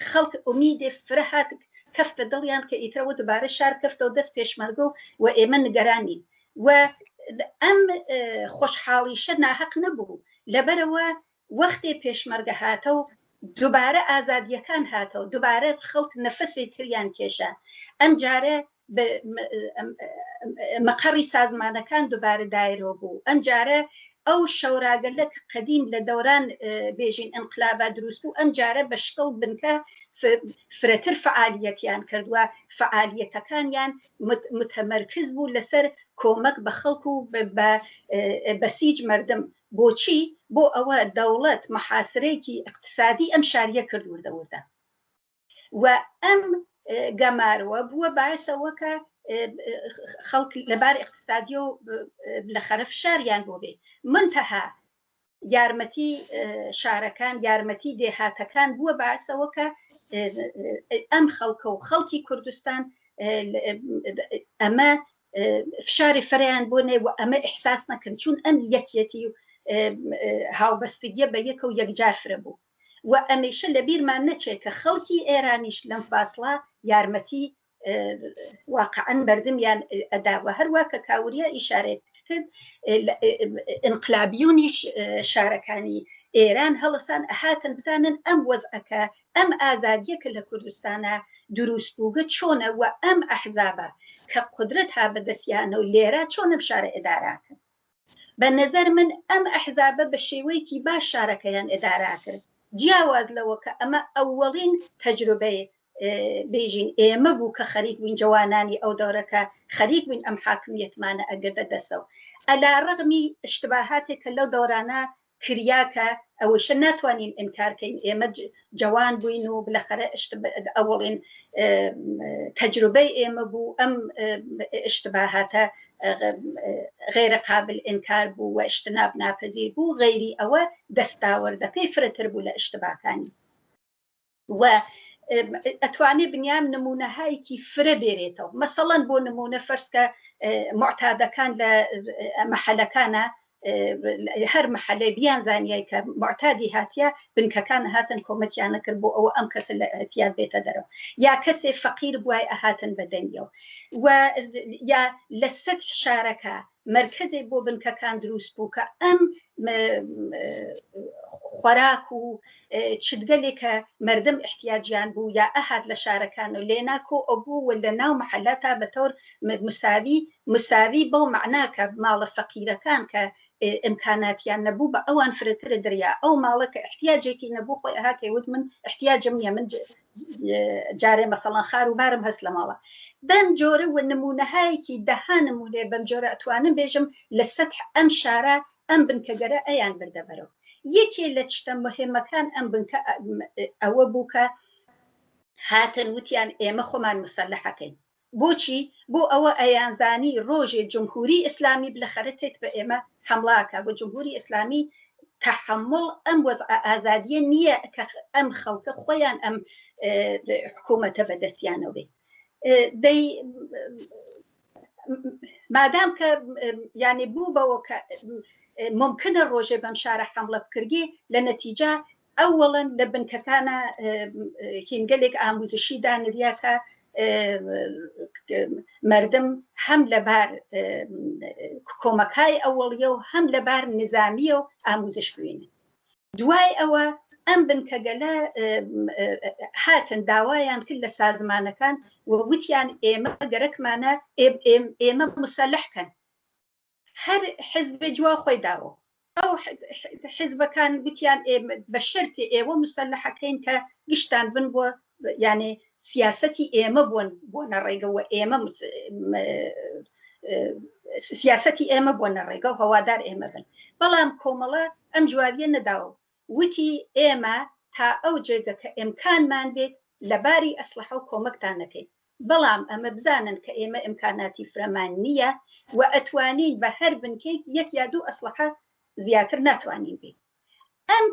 خەڵک ئومیدێ فرە هات کەفتە دڵیان کە ئیترەوە دووبارە شار کەفتەوە دەست پێشمەرگە و ئێمە نگەرانی و ئەم خۆشحاڵیشە ناحەق نەبوو لەبەرەوە وەختێ پێشمەرگە هاتە و دووبارە ئازادیەکان هاتەوە دووبارە خەڵک نەفەسی تریان کێشە ئەم جارە مەقەڕی سازمانەکان دووبارە دایرەوە بوو ئەم جارە ئەو شەوراگەلە قەدیم لە دەوران بێژین ئەنقلابە دروست بوو ئەم جارە بە شکڵ بنکە فرەتر فعالیەتیان کردووە فعالیەتەکانیان متەمەرکز بوو لەسەر کۆمەک بە خەڵک و بەسیج مردم بۆچی بۆ ئەوە دەوڵەت محاسرەیەکی اقتصادی ئەم شاریە کرد وردەوردە و ئەم گەمارەوە بووە باعثەوە کە خەڵک لەبار اقتصادی و لە خەرف شاریان بۆ بێ منتەها یارمەتی شارەکان یارمەتی دێهاتەکان بووە باعثەوە کە ئەم خەڵکە و خەڵکی کوردستان ئەمە فشاری فەریان بۆ نێ و ئەمە ئیحساس نەکەن چون ئەم یەکێتی و هاوبەستگیە بە یەکە و یەکجار فرە بوو و ئەمەیشە لە بیرمان نەچێت کە خەڵکی ئێرانیش لەم فاصڵە یارمەتی واقعاً بەردەمیان ئەداوە هەروە کە کاوریە ئیشارەت کرد ئینقلابیونیش شارەکانی ئێران هەڵسان ئەهاتن بزانن ئەم وەزعەکە ئەم ئازادیە کە لە کوردستانە دروست بووگە چۆنە و ئەم ئەحزابە کە قدرەت ها بەدەستیانە و لێرە چۆنە شارە ئێداراکرد بە نەزەر من ئەم ئەحزابە بە شێوەیەکی باش شارەکەیان ئێدارا کرد جیاواز لەوە کە ئەمە ئەوەڵین تەجروبەیە بێژین ئێمە بوو کە خەریک بووین جوانانی ئەو دەورەکە خەریک بووین ئەم حاکمیەتمانە ئەگەردە دەستەوە ئەلا ڕەغمی اشتباهاتێک کە لەو دەورانە کریاکە ئەوەشە ناتوانین ئینکارکەین ئێمە جوان بووین و بلەخەرە ئەوڵین تەجروبەی ئێمە بوو ئەم اشتباهاتە غێرە قابل ئینکار بوو و اجتناب ناپەزیر بوو غەیری ئەوە دەستاوەردەکەی فرەتر بوو لە اشتباهەکانی و ئەتوانێ بنیام نمونەهایەکی فرە بێرێتەوە مەسەڵەن بۆ نمونە فەرسکە معتادەکان لە مەحەلەکانە هەر مەحەلەی بیان زانیای کە معتادی هاتیە بنکەکان هاتن کۆمەکیانە کرد بۆ ئەوە ئەم کەسە لە ئەتیاد بێتە دەرەوە یا کەسێ فەقیر بووای ئەهاتن بەدەنگەوە و یا لە سەد شارەکە مرکزێ بۆ بنکەکان دروست بوو کە ئەم خۆراک و چگەلێکە مردم احتیاجیان بوو یا ئەهات لە شارەکان و لێناکۆ ئەبوو و لە ناو محەلەتا بەتەور مساوی بەو معناکە ماڵە فەقیرەکان کە ئیمکاناتیان نەبوو بە ئەوان فرەترە دەریا ئەو ماڵەکە احتیاجێکی نەبوو خۆی ئەهاتێوت من احتیاجم نیە من جارێ مەسەڵەن خار و بارم هەست لە ماڵە بەم جۆرە و نمونەهایەکی دەها نمونێ بەم جۆرە ئەتوانم بێژم لە سەتح ئەم شارە ئەم بنکەگەرە ئەیان بردەبەرەوە یەکێ لە چتە مهمەکان ئەم بنکە ئەوە بوو کە هاتن وتیان ئێمە خۆمان مسلحەکەین بۆچی بۆ ئەوە ئەیانزانی ڕۆژێ جمهوری ئیسلامی بلەخەرەتێت بە ئێمە حملاکە بۆ جمهوری ئیسلامی تحمل ئەم وەزع ئازادیە نییە کە ئەم خەڵکە خۆیان ئەم حکوومەتە بەدەستیانەوە دەی مادام کە یعنی بوو بەوە کە ممکنە ڕۆژێ بەم شارە حملە بکردی لە نەتیجە ئەوڵەن لە بنکەکانە هینگەلێک ئاموزشی دانریاکە مردم هەم لەبار کۆمەکای ئەوڵیە و هەم لەبار نظامیە و ئاموزش بوێنن دوای ئەوە ئەم بنکەگەلە هاتن داوایان کرد لە سازمانەکان و وتیان ئێمە گەرەکمانە ئێمە مسەلحکەن هەر حزبێ جوا خۆی داوە ئەو حزبەکان وتیان بە شەرتی ئێوە مسەلحەکەین کە گشتان بن بۆ یعنی سیاسەتی ئێمە بۆ نەڕێگەوە ئێمە سیاسەتی ئێمە بۆ نەڕێگە و هەوادار ئێمە بن بەڵام کۆمەڵە ئەم جواریە نەداوە وتی ئێمە تا ئەو جێگە کە ئیمکانمان بێت لەباری ئەسلحە و کۆمەکتان نەکەین بەڵام ئەمە بزانن کە ئێمە ئیمکاناتی فرەمان نییە و ئەتوانین بە هەر بنکەیت یەک یا دوو ئەسلحە زیاتر ناتوانین بێت ئەم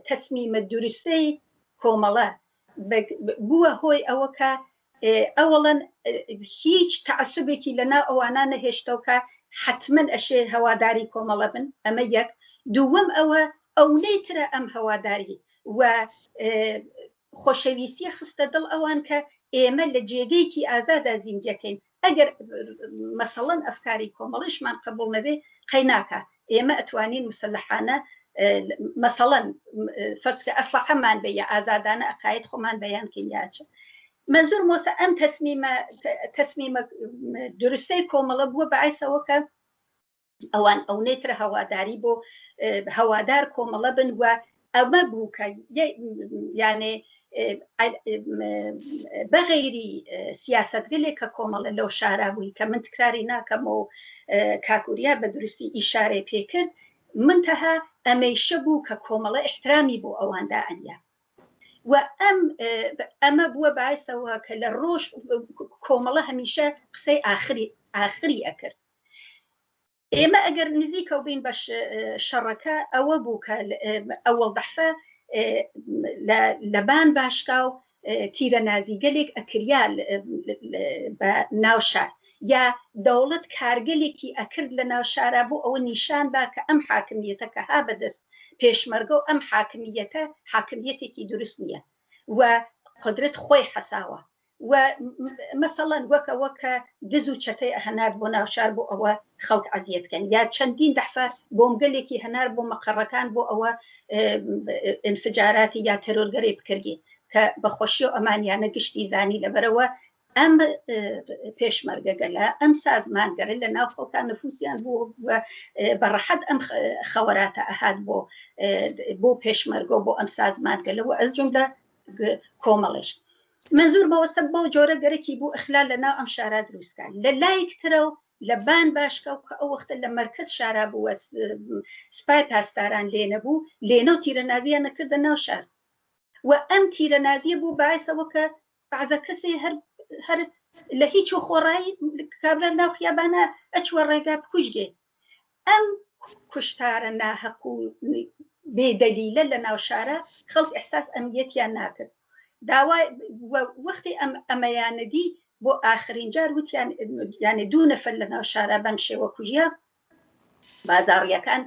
تەسمیمە دروستەی کۆمەڵە بووە هۆی ئەوە کە ئەوڵەن هیچ تعسبێکی لەناو ئەوانە نەهێشتەوە حتمما ئەشێ هەواداری کۆمەڵە بن ئەمە یەک دووەم ئەوە ئەوەی ترە ئەم هەواداری و خۆشەویستی خستە دڵ ئەوان کە ئێمە لە جێگەیەکی ئازادا زیندگەکەین ئەگەر مەسەڵەن ئەفکاری کۆمەڵیشمان قبول نەبێ قەیناکە ئێمە ئەتوانین مسلحانە مەسەڵەن فەرزکە ئەسلحەمان بە یا ئازادانە ئەقاید خۆمان بەیانکەین یاچە منزور مۆسە ئەم تەسمیمە دروستەی کۆمەڵە بووە بەعیسەوە کە ئەوان ئەو نێترە هەواداری بۆ هەوادار کۆمەڵە بن و ئەمە بوو کە یانێ بەغیری سیاستگەلێک کە کۆمەڵە لەو شارە بووی کە من تکراری ناکەم و کاکوریا بە درستی ئیشارەی پێکرد منتەها ئەمەیشە بوو کە کۆمەڵە احترامی بۆ ئەواندا ئەنیا و ئەمە بووە باعثەوە کە لە ڕۆژ کۆمەڵە هەمیشە قسەی ئاخری ئەکرد ئێمە ئەگەر نزیکە و بین بە شەڕەکە ئەوە بوو کە ئەوەڵ دەحفە لەبان باشکا و تیرە نازیگەلێک ئەکریا بە ناوشار یا دەوڵەت کارگەلێکی ئەکرد لە ناوشارە بۆ ئەوە نیشان با کە ئەم حاکمیەتە کە ها بەدەست پێشمەرگە و ئەم حاکمیەتە حاکمیەتێکی دروست نییە و قدرت خۆی حەساوە و مەسەڵەن وەکەوە کە دز و چەتەی هەنار بۆ ناوشار بۆ ئەوە خەڵک عەزیەتکەن یا چەندین دەحفە بۆمگەلێکی هەنار بۆ مەقەڕەکان بۆ ئەوە ئینفجاراتی یا تەرۆرگەرێ بکردی کە بەخۆشی و ئەمانیانە گشتی زانی لەبەرەوە ئەم پێشمەرگەگەلە ئەم سازمانگەرە لە ناو خەڵکان نفوسیان بوو بەڕەحەت ئەم خەوەراتە ئەهات بۆ پێشمەرگۆ بۆ ئەم سازمانگەلەوە ئەس جملە کۆمەڵش منزور مەوەسە بۆ جۆرە گەرەکی بوو ئەخلال لە ناو ئەم شارە دروستکان لە لایەکترە و لە بان باشکە و کە ئەو وەختە لە مەرکەز شارە بووە سپای پاسداران لێنە بوو لێنە و تیرە نازیان نەکردە ناو شار و ئەم تیرە نازیە بوو باعثەوە کە بعضە کەسێ هەر لە هیچ و خۆڕایی کابرا ناو خیابانە ئەچوە ڕێگا بکوژگێ ئەم کوشتارە ناحەق و بێدەلیلە لە ناو شارە خەڵک ئەحساس ئەمنیەتیان ناکرد داوای وەختی ئەمەیانەدی بۆ ئاخرین جار وتیان یانێ دوو نەفەر لە ناو شارە بەم شێوە کوژیە بازاڕیەکان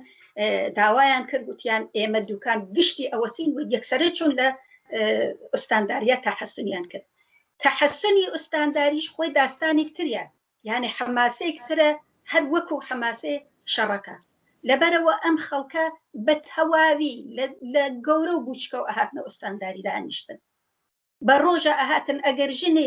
داوایان کرد وتیان ئێمە دوکان گشتی ئەوەسین و یەکسەرە چون لە ئوستانداریە تەحەسونیان کرد تەحەسونی ئوستانداریش خۆی داستانێک تریە یعنی حەماسەیەکترە هەر وەکو حەماسەی شەڕەکە لەبەرەوە ئەم خەڵکە بە تەواوی لە گەورە و بوچکە و ئەهاتنە ئوستانداری دانیشتن بە ڕۆژە ئەهاتن ئەگەر ژنێ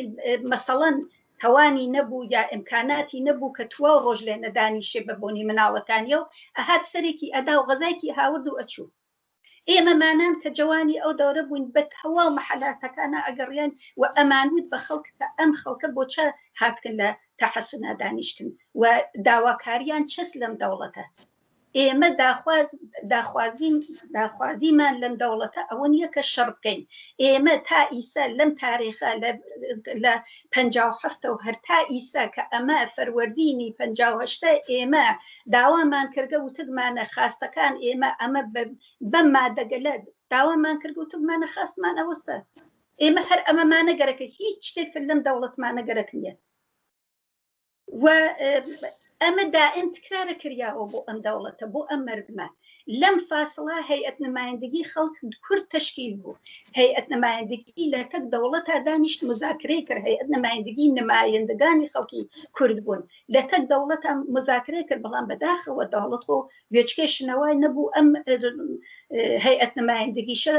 مەسەڵەن توانی نەبوو یا ئیمکاناتی نەبوو کە توا ڕۆژ لێ نەدانیشێ بە بۆنی مناڵەکانیە و ئەهات سەرێکی ئەدا و غەزایکی هاورد و ئەچوو ئێمە مانان کە جوانی ئەو دەورە بوون بە تەواو مەحەلاتەکانە ئەگەڕیان و ئەمانوت بە خەڵک کە ئەم خەڵکە بۆ چە هاتکن لە تەحەسونا دانیشتن و داواکاریان چەست لەم دەوڵەتە ئێمە داخوازیمان لەم دەوڵەتە ئەوە نییە کە شەڕ بکەین ئێمە تا ئیسا لەم تاریخە لە 57 و هەر تا ئیسا کە ئەمە فەروەردینی 58 ئێمە داوامان کردە و تگمانە خاستەکان ئێمە ئەمە بەم مادەگەلە داوامان کرد و تگمانە خاستمان ئەوەستە ئێمە هەر ئەمەمانە گەرەکە هیچ شتێک لەم دەوڵەتمانە گەرەک نییە و ئەمە دائم تکرارە کریاوە بۆ ئەم دەوڵەتە بۆ ئەم مردمە لەم فاصلە هەیئەت نمایندگی خەڵک کورد تشکیل بوو هەیئەت نمایندگی لە تەک دەوڵەتە دانیشت مذاکرەی کرد هەیئەت نمایندگی نمایندگانی خەڵکی کورد بوون لە تەک دەوڵەتە مذاکرەی کرد بەڵام بەداخەوە دەوڵەت و گوێچکێشنەوەی نەبوو ئەم هەیئەت نمایندگیشە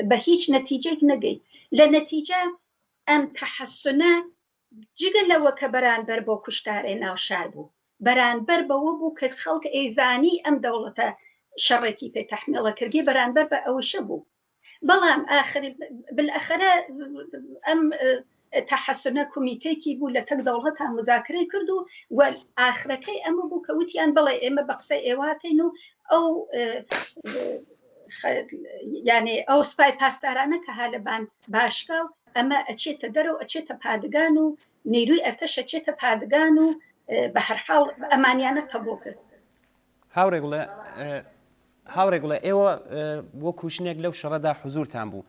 بە هیچ نەتیجەیەک نەگەی لە نەتیجە ئەم تەحەسونە جگە لەوە کە بەرانبەر بۆ کوشتارێ ناوشار بوو بەرانبەر بەوە بوو کە خەڵک ئەیزانی ئەم دەوڵەتە شەڕێکی پێ تەحمیڵە کردی بەرانبەر بە ئەوەشە بوو بەڵام بالئەخەرە ئەم تەحەسونە کومیتێکی بوو لە تەک دەوڵەتان مذاکرەی کرد و ئاخرەکەی ئەمە بوو کە وتیان بڵێ ئێمە بە قسەی ئێواتین و ئەو یعنی ئەو سپای پاسدارانە کە هالەبان باشکە و ئەمە ئەچێتە دەرەوە ئەچێتە پادگان و نیروی ئەرتەش ئەچێتە پادگان و بە هەرحاڵ ئەمانیانە قبول کرد. هاوڕێگوڵە ئێوە بۆ کوژنێک لەو شەڕەدا حوزورتان بوو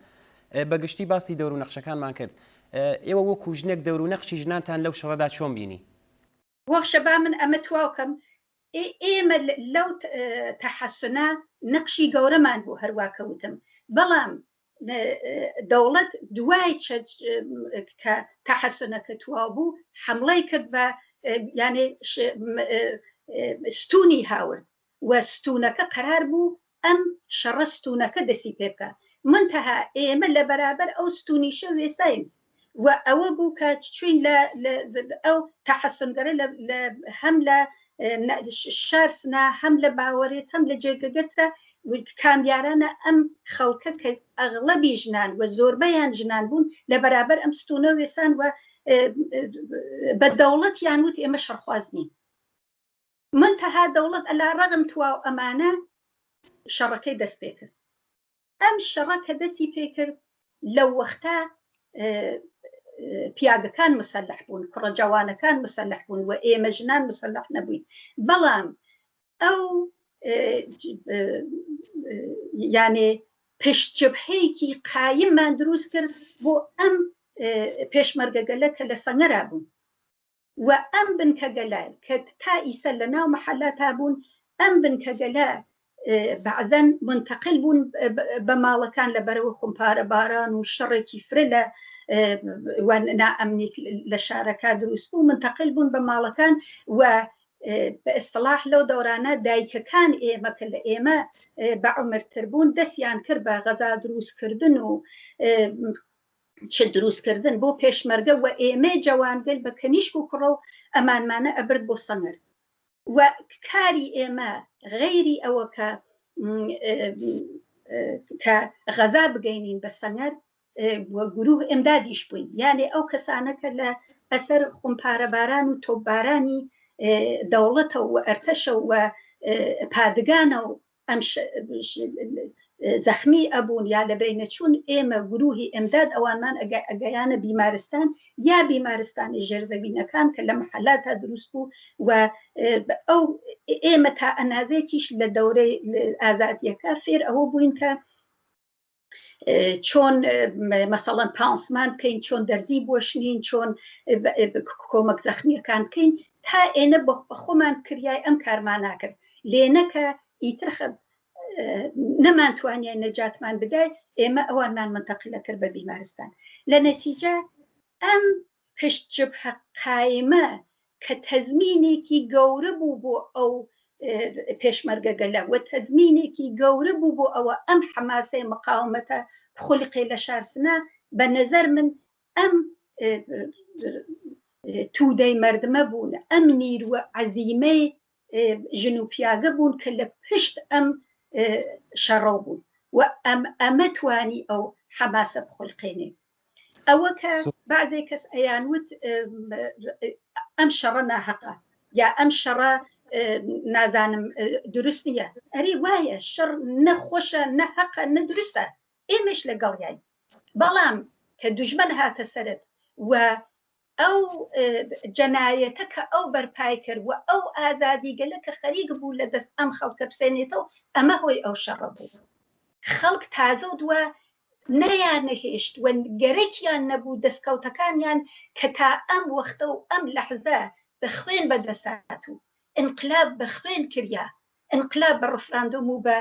بەگشتی باسی دەور و نەخشەکانمان کرد ئێوە وە کوژنێک دەور و نەخشی ژنانتان لەو شەڕەدا چۆن بینی؟ وەخشەبا من ئەمە تواوکەم ئێمە لەو تەحەسونا نەقشی گەورەمان بوو هەروە کەوتم بەڵام دەوڵەت دوای کە تەحەسونەکە تواو بوو حمڵەی کرد بە یانێ ستونی هاورد و ستونەکە قرار بوو ئەم شەڕە ستونەکە دەسی پێ بکە منتەها ئێمە لە بەرابەر ئەو ستونیشە وێساین و ئەوە بوو کە چوین ئەو تەحەسونگەرە هەم لە شارسنا هەم لە باوەڕێز هەم لە جێگەگرترە کامیارانە ئەم خەڵکە کە ئەغڵەبی ژنان و زۆربەیان ژنان بوون لە بەرابەر ئەم ستونە وێسان و بە دەوڵەت یانوت ئێمە شەڕخوازنی منتەها دەوڵەت ئەلا ڕەغم تواو ئەمانە شەڕەکەی دەست پێ کرد ئەم شەڕە کە دەستی پێ کرد لەو وەختە پیادەکان مسلح بوون کوڕە جوانەکان مسلح بوون و ئێمە ژنان مسلح نەبووین بەڵام ئەو یانێ پشتجبهەیەکی قایممان دروست کرد بۆ ئەم پێشمەرگەگەلە کە لە سەنگەرا بوون و ئەم بنکەگەلای کە تا ئیسە لە ناو مەحەلاتا بوون ئەم بنکەگەلە بەعدەن منتەقل بوون بە ماڵەکان لە بەرەوە خومپارە باران و شەڕێکی فرە لە نائەمنی لە شارەکە دروست بوو منتەقل بوون بە ماڵەکان و بە ئەستلاح لەو دەورانە دایکەکان ئێمە کە لە ئێمە بەعمرتر بوون دەستیان کرد بە غەزا دروستکردن و چ دروستکردن بۆ پێشمەرگە و ئێمە جوانگەل بە کەنیشک و کوڕە و ئەمانمانە ئەبرد بۆ سەنگەر و کاری ئێمە غەیری ئەوە کە غەزا بگەینین بە سەنگەر گروه ئەمدادیش بووین یانێ ئەو کەسانەکە لە ئەسەر خومپارە باران و تۆپبارانی دەوڵەتە و ئەرتەشە و پادگانە و ئەم زەخمی ئەبوون یا لە بینەچوون ئێمە گروهی ئەمداد ئەوانمان ئەگەیانە بیمارستان یا بیمارستانی ژێرزەوینەکان کە لە مەحەلاتا دروست بوو و ئەو ئێمە تا ئەنازێکیش لە دەورەی ئازادیەکە فێر ئەوە بووین کە چۆن مەسەڵەن پانسمان بکەین چۆن دەرزی بۆشنین چۆن کۆمەک زەخمیەکان بکەین تا ئێنە بە خۆمان کریای ئەم کارمان ناکرد لێنەکە ئیتر نەمانتوانیای نەجاتمان بدای ئێمە ئەوانمان منتەقلە کرد بە بیمارستان لە نەتیجە ئەم پشتجبهە قایمە کە تەزمینێکی گەورە بوو بۆ ئەو پێشمەرگەگەلە و تەزمینێکی گەورە بوو بۆ ئەوە ئەم حەماسەی مقاومەتە خولیقی لە شارسنا بە نەزەر من ئەم توودەی مەردمە بوون ئەم نیروە عەزیمەی ژن و پیاگە بوون کە لە پشت ئەم شەڕە بوون و ئەمە توانی ئەو حەماسە بخولقێنێ ئەوە کە بعدێ کەس ئەیانوت ئەم شەڕە ناحەقە یا ئەم شەڕە نازانم دروست نییە ئەری وایە شەڕ نەخۆشە نەحەقە نەدروستە ئێمەش لەگەڵیای بەڵام کە دوژمن هاتە سەرت و ئەو جەنایەتە کە ئەو بەرپای کرد و ئەو ئازادی گەلە کە خەریک بوو لە دەست ئەم خەڵکە بسێنێتەوە ئەمە هۆی ئەو شەڕە بوو خەڵک تازە و دووە نەیان نەهێشت و گەرەکیان نەبوو دەستکەوتەکانیان کە تا ئەم وەختە و ئەم لەحزە بە خوێن بەدەسات و انقلاب بە خوێن کریا انقلاب بە ڕفراندۆم و بە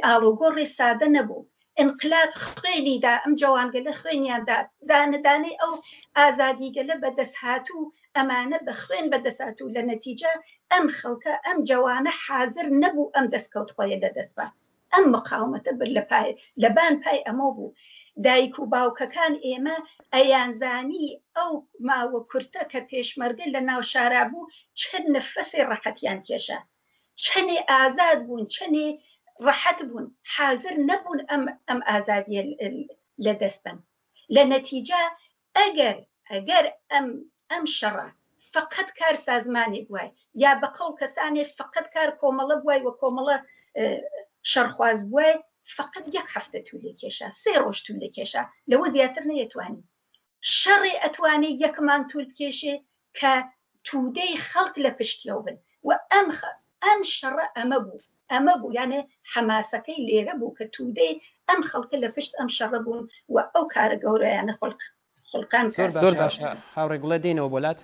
ئاڵوگۆڕی سادە نەبوو انقلاب خوێنیدا ئەم جوانگەلە خوێنیاندا دانەدانەی ئەو ئازادیگەلە بەدەستهات و ئەمانە بە خوێن بەدەسات و لە نەتیجە ئەم خەڵکە ئەم جوانە حاضر نەبوو ئەم دەستکەوت خۆیە لە دەستبا ئەم مقاومەتە بر لەبان پای ئەمە بوو دایک و باوکەکان ئێمە ئەیانزانی ئەو ماوە کورتە کە پێشمەرگە لە ناو شارا بوو چەند نەفەسی ڕەحەتیان کێشە چەندێ ئازاد بوون چەندێ ڕەحەت بوون حاضر نەبوون ئەم ئازادیە لە دەست بن لە نەتیجە ئەگەر ئەم شەڕە فقط کار سازمانی بووای یا بە قەڵ کەسانێ فقط کار کۆمەڵە بووای و کۆمەڵە شەڕخواز بووە فقط یەک هەفتە تو لێ کێشە 3 ڕۆژ تو لێ کێشە لەوە زیاتر نەیەتوانی شەڕێ ئەتوانێت یەکمان توول کێشێ کە تودەی خەڵک لە پشتیەوە بن و ئەم شەڕە ئەمە بوو یانێ حەماسەکەی لێرە بوو کە تودەی ئەم خەڵکە لە پشت ئەم شەڕە بوون و ئەو کارە گەورەیانە خڵقان زۆر باش هاوڕێ گوڵە دێنەوە بۆلات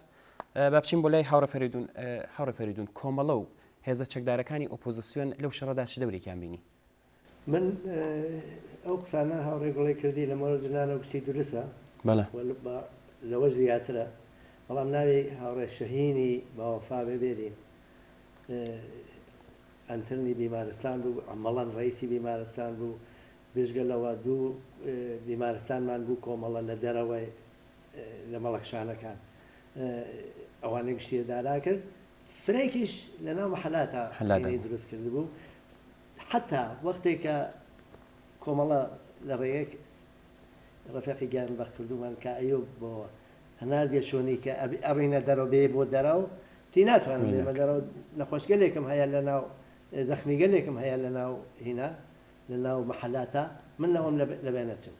با بچین بۆ لای هاوڕە فەریدون کۆمەڵە و هێزە چەکدارەکانی ئۆپۆزیسیۆن لەو شەڕەدا چ دەورێکیان بینی من ئەو قسانە هاوڕێ گوڵی کردی لە مۆرە جنانە گشتی درستە لەوە زیاترە بەڵام ناوی هاوڕێ شەهینی باوەفا ببێرین ئەنترنی بیمارستان بوو ئەمەڵەن ڕئیسی بیمارستان بوو بێژگەلەوە دوو بیمارستانمان بوو کۆمەڵە لە دەرەوەی لە مەڵەکشانەکان ئەوانە گشتیە دارا کرد فرێکیش لە ناو مەحەلاتە دروست کرد بوو حتا وەختێک کە کۆمەڵە لە ڕێیەک ڕفێقی گیان بەخت کردومان کە ئەیۆ بۆ هەناردێ شۆنی کە ئەڕینە دەرەوە بێ بۆ دەراو تی ناتوانم بێمە دەرەوە نەخۆشگەلێکم هەیە لە ناو زەخمیگەلێکم هەیە لە ناو هینا لە ناو مەحەلاتە من لەوەم لەبێنەچم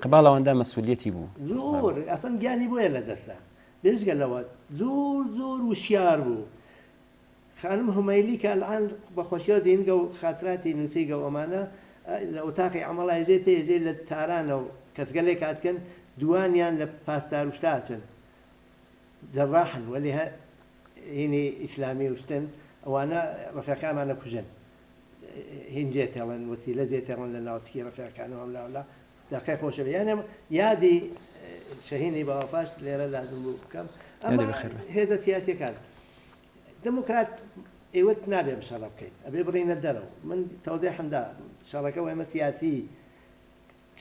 قبال ئەوەندا مەسئولیەتی بوو زۆر ئەسەن گیانی بۆیە لە دەستا بێژگەلەوە زۆر وشیار بوو خانم هەمەیلی کە الان بەخۆشیەوە دینگە و خاتراتی نووسیگە و ئەمانە لە ئۆتاقی عەمەڵایژێ پێژێ لە تارانە و کەسگەلێک هاتکەن دوانیان لە پاستار وشتاچن جەڕاحن وەلی هینی ئیسلامی وشتن ئەوانە ڕفێقامانە کوژن هینجێ تێڵن وەسیلە جێ تێڵن لە ناوسکی ڕفێقانەوەم لاولا دەقیق خۆشە یانە یادی شەهینی باوەفاش لێرە لازم بوو بکەم ئەمە هێزە سیاسیەکان دموکرات ئێوەت نابێ بشەڕە بکەیت ئەبێ بڕینە دەرەوە من تەوزێحمدا شەڕەکە ئێمە سیاسی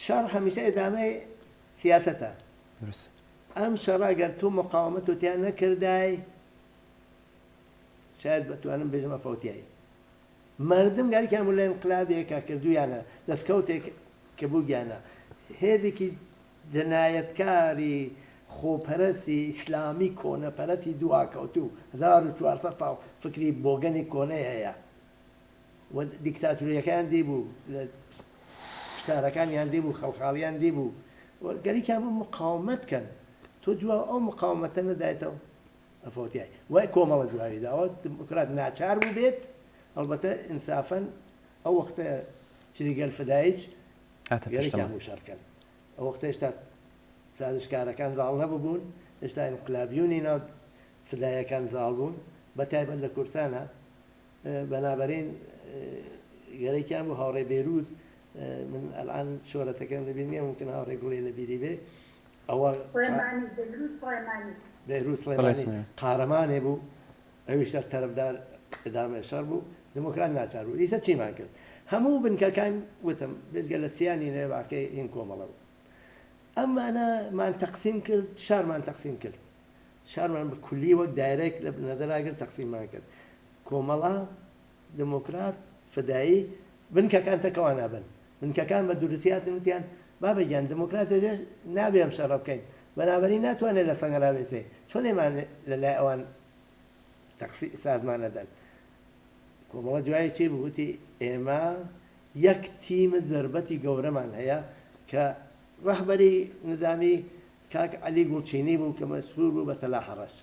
شەڕ هەمیشە ئێدامەی سیاسەتە ئەم شەڕە گەر تو مقاومەت وتیان نەکردای شاید بەتوانم بێژمە فەوتیایی مردم گاریکیان بوو لە ئینقلابێکە کردویانە دەستکەوتێک کە بوو گیانە هێزێکی جەنایەتکاری خۆپەرستی ئیسلامی کۆنەپەرەتی دواکەوتوو 1400 ساڵ فکری بۆگەنی کۆنەی هەیە دیکتاتوریەکان دی بوو لە شتارەکانیان دی بوو خەڵخاڵیان دی بوو گەریکیان بوو مقاومەت کەن تۆ جوا ئەو مقاومەتە نەدایەتەوە ئەفەوتیایی وای کۆمەڵە دواوی داوە دموکرات ناچار بوو بێت ئەلبەتە ئینسافەن ئەو وەختە چریگەل فدایچ گەریکیان بوو شەڕکەن ئەو وەختە هێشتا سازشکارەکان زاڵ نەبووبوون هێشتا ئینقلابیونی ناو فدایەکان زاڵ بوون بەتایبەت لە کورتانە بەنابەرین گەرەیکیان بوو هاوڕێ بێروت من الان شۆرەتەکەم لەبینیە ممکن هاوڕێ گوڵی لەبیری بێ ئەوە بێروت سڵێمانی قارەمانێ بوو ئەویشتە تەرەفدار ئەدامە شەڕ بوو دموکرات ناچار بوو دیسە چیمان کرد هەموو بنکەکان وتم بێزگە لە سیانی نێواکەی هین کۆمەڵە بوو ئەمانەمان تەقسیم کرد شارمان تەقسیم کرد شارمان بە کولی وەک دایرێک لە نەزەراگر تەقسیممان کرد کۆمەڵە دموکرات فدایی بنکەکان تەکەوان نابن بنکەکان بە دوورتیاتن وتیان بابەگیان دموکرات نابێ ئەم شەڕە بکەین بەنابەری ناتوانێت لە سەنگەرا بێتێ چۆن ئێمان لەلای ئەوان سازمانەدەن کۆمەڵە دوای چی بوو وتی ئێمە یەک تیمە زربەتی گەورەمان هەیە کە ڕەهبەری نظامی کاک عەلی گوڵچینی بوو کە مەسئول بوو بە سەلاح ڕەش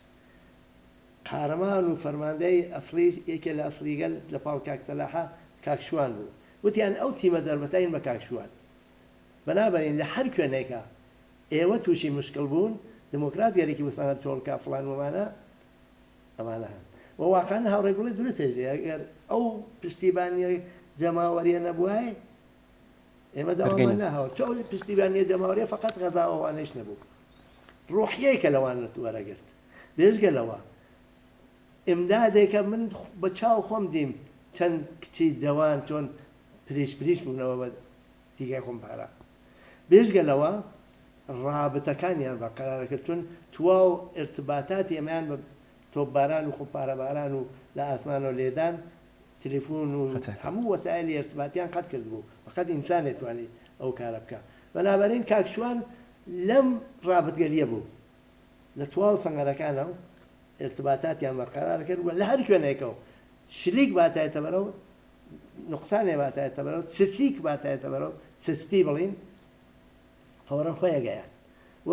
قارەمان و فەرماندەی ئەسڵی یەکێ لە ئەسڵیگەل لە پاڵ کاک سەلاحە کاکشوان بوو وتیان ئەو تیمە زربەتین بە کاکشوان بەنابەرین لە هەر کوێنێکە ئێوە تووشی مشکل بوون دموکرات یاریکی وسانە چۆن کا فڵان ومانە ئەمانە هەن وواقعان هاوڕێ گوڵی دروستێژێ ئەگەر ئەو پشتیبانیە جەماوەریە نەبووای ئێمە داوامان ناهاوە چۆ پشتیبانیە جەماوەریە فقط غەزاوەوانەش نەبوو ڕۆحیەیەکە لەوانت وەرەگرت بێژگەلەوە ئیمدادێکە من بە چاو خۆم دیم چەند کچی جەوان چۆن پریش بوونەوە بە دیگەی خۆم پارە بێژگەلەوە ڕابتەکانیان بە قەرارەکرد چون تواو ارتباتاتی ئەمەیان بە تۆپباران و خۆپارەباران و لە ئاسمانەوە لێدان تەلێفۆن و هەموو وەسایلی ارتباتیان قەت کرد بوو فقط ئینسان نێتوانێت ئەو کارە بکە بەنابەرین کاکشوان لەم ڕابتگەریە بوو لە تواو سەنگەرەکانەوە ارتباتاتیان بەرقەرار کرد و لە هەر کوێنێکەوە شلیک باتایەتە بەرەو نقصانێ باتایەتە بەرەو چچیک باتایەتە بەرەو چستی بڵین فەوەرەن خۆیان گەیان و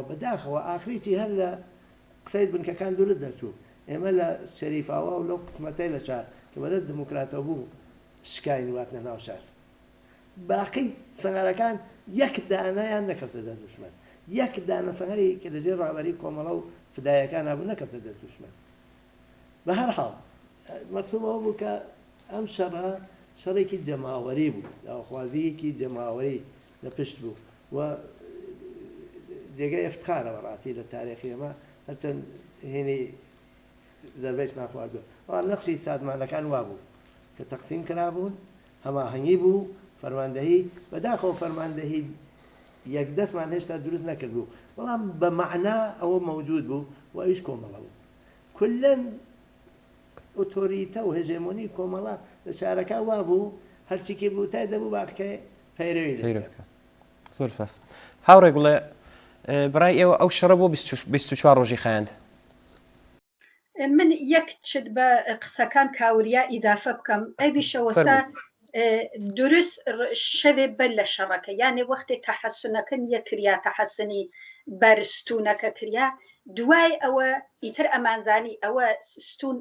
بەداخەوە ئاخریی هەر لە قسەی بنکەکان دوورت دەچوو ئێمە لە شەریفاوە و لەو قسمەتەی لە شار کە بەدەست دموکراتەوە بوو شکای واتنە ناو شار باقی سەنگەرەکان یەک دانایان نەکەوتە دەست دوشمن یەک دانە سەنگەری کە لەژێر ڕابەری کۆمەڵە و فدایەکان هەبوو نەکەوتە دەست دوشمن بە هەر حاڵ مەسوومەوە بوو کە ئەم شەڕە شەڕێکی جەماوەری بوو داوەخوازیەکی جەماوەری لە پشت بوو و جێگەی ئەفتخارە بەڕاستی لە تاریخی ئێمە هەرچەند هێنی دەربەیشمان خواردووە بەڵام نەخشی سازمانەکان وا بوو کە تەقسیم کرابوون هەماهەنگی بوو فەرماندەهی بەداخەوە فەرماندەهی یەکدەستمان هێشتا دروست نەکرد بوو بەڵام بە مەعنا ئەوە مەوجود بوو و ئەویش کۆمەڵە بوو کولەن ئۆتۆریتە و هێژێمۆنی کۆمەڵە لە شارەکە وا بوو هەرچیکی بوو تا دەبوو باکە پەیرەوی لێ زۆر باس هاوڕێ گوڵێ برای ئێوە ئەو شەڕە بۆ 24 ڕۆژی خایاند من یەک چت بە قسەکان کاوریا ئیدافە بکەم ئەویشەوەسا دروست شەوێ بەر لە شەڕەکە یانێ وەختی تەحەسونەکە نیە کریا تەحەسنی بەرستونەکە کریا دوای ئەوە ئیتر ئەمانزانی ئەوە ستون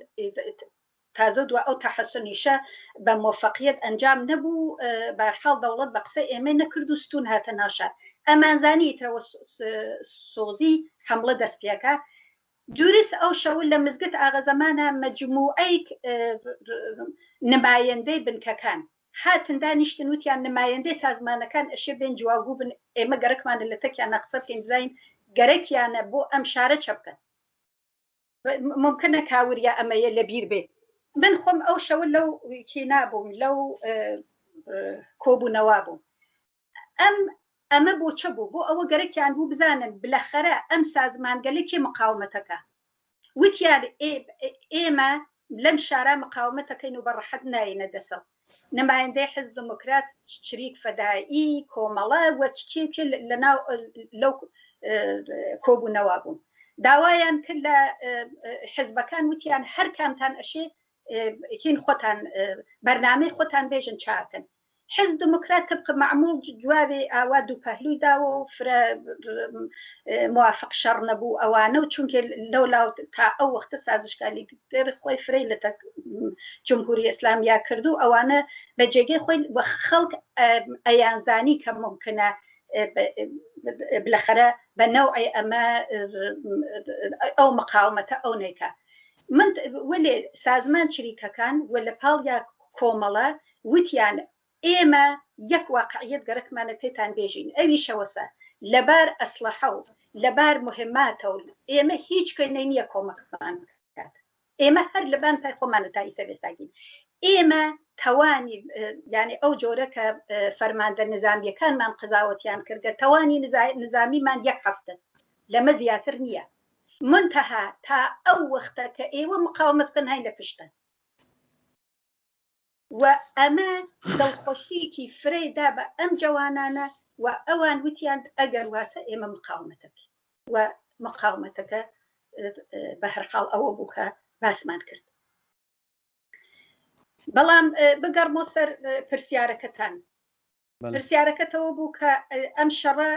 تازە دووە ئەو تەحەسنیشە بە مۆفەقیەت ئەنجام نەبوو بەحاڵ دەوڵەت بە قسەی ئێمە نەکرد و ستون هاتە ناشار ئەمانزانی ئیترەوە سۆزی حملە دەستپێکە دوورست ئەو شەو لە مزگەت ئاغازەمانە مەجموعەیەک نمایەندەی بنکەکان هاتن دانیشتن وتیان نمایەندەی سازمانەکان ئەشێ بێن جوابوو بن ئێمە گەرەکمانە لە تەکیان نەقسە بکەین بزین گەرەکیانە بۆ ئەم شارە چە بکەن ممکنە کاوریا ئەمەیە لە بیر بێت من خۆم ئەو شەو لەو کینا بووم لەو کۆبوونەوە بووم ئەمە بۆ چە بوو بۆ ئەوە گەرەکیان بوو بزانن بلەخەرە ئەم سازمانگەلێکی مقاومەتەکە وتیان ئێمە لەم شارە مقاومەتەکەین و بەڕەحەت ناینە دەسەڵ نمایەندەی حزب دموکرات چریک فەدایی کۆمەڵە وەچێکی لەناو لەو کۆبوونەوە بوون داوایان کرد لە حزبەکان وتیان هەر کامتان ئەشێ هین خۆتان بەرنامەی خۆتان بێژن چاکن حزب دموکرات طبق معمول جوابێ ئاوا دوو پەهلووی داوە و فرە موافق شەڕ نەبوو ئەوانە و چونکە لەولاو تا ئەو وەختە سازشکالی خۆی فرەی لە جمهوری ئیسلامیا کردو ئەوانە بە جێگەی خۆی وە خەڵک ئەیانزانی کە ممکنە بلەخەرە بە نەوعی ئەمە ئەو مقاومەتە ئەو نێکە من وەلێ سازمان چریکەکان وە لە پاڵیا کۆمەڵە وتیان ئێمە یەک واقعیت گەرەکمانە پێتان بێژین ئەوی شەوەسە لەبار ئەسلحە و لەبار مهماتە و ئێمە هیچ کەینەی نییە کۆمەکمان کات ئێمە هەر لەبان پای خۆمانە تا ئیسە بێساگین ئێمە توانی یعنی ئەو جۆرە کە فەرماندە نظامیەکانمان قزاوەتیان کردە توانی نظامیمان یەک هەفتەست لەمە زیاتر نییە منتەها تا ئەو وەختە کە ئێوە مقاومەت بکەن هاین لە پشتن و ئەمە دڵخۆشیکی فرەیدا بە ئەم جوانانە و ئەوان وتیان ئەگەر واسە ئێمە مقاومەتەکە و مقاومەتەکە بە هەرحاڵ ئەوە بوو کە باسمان کرد بەڵام بگەڕمۆ سەر پرسیارەکەتان پرسیارەکەتەوە بوو کە ئەم شەڕە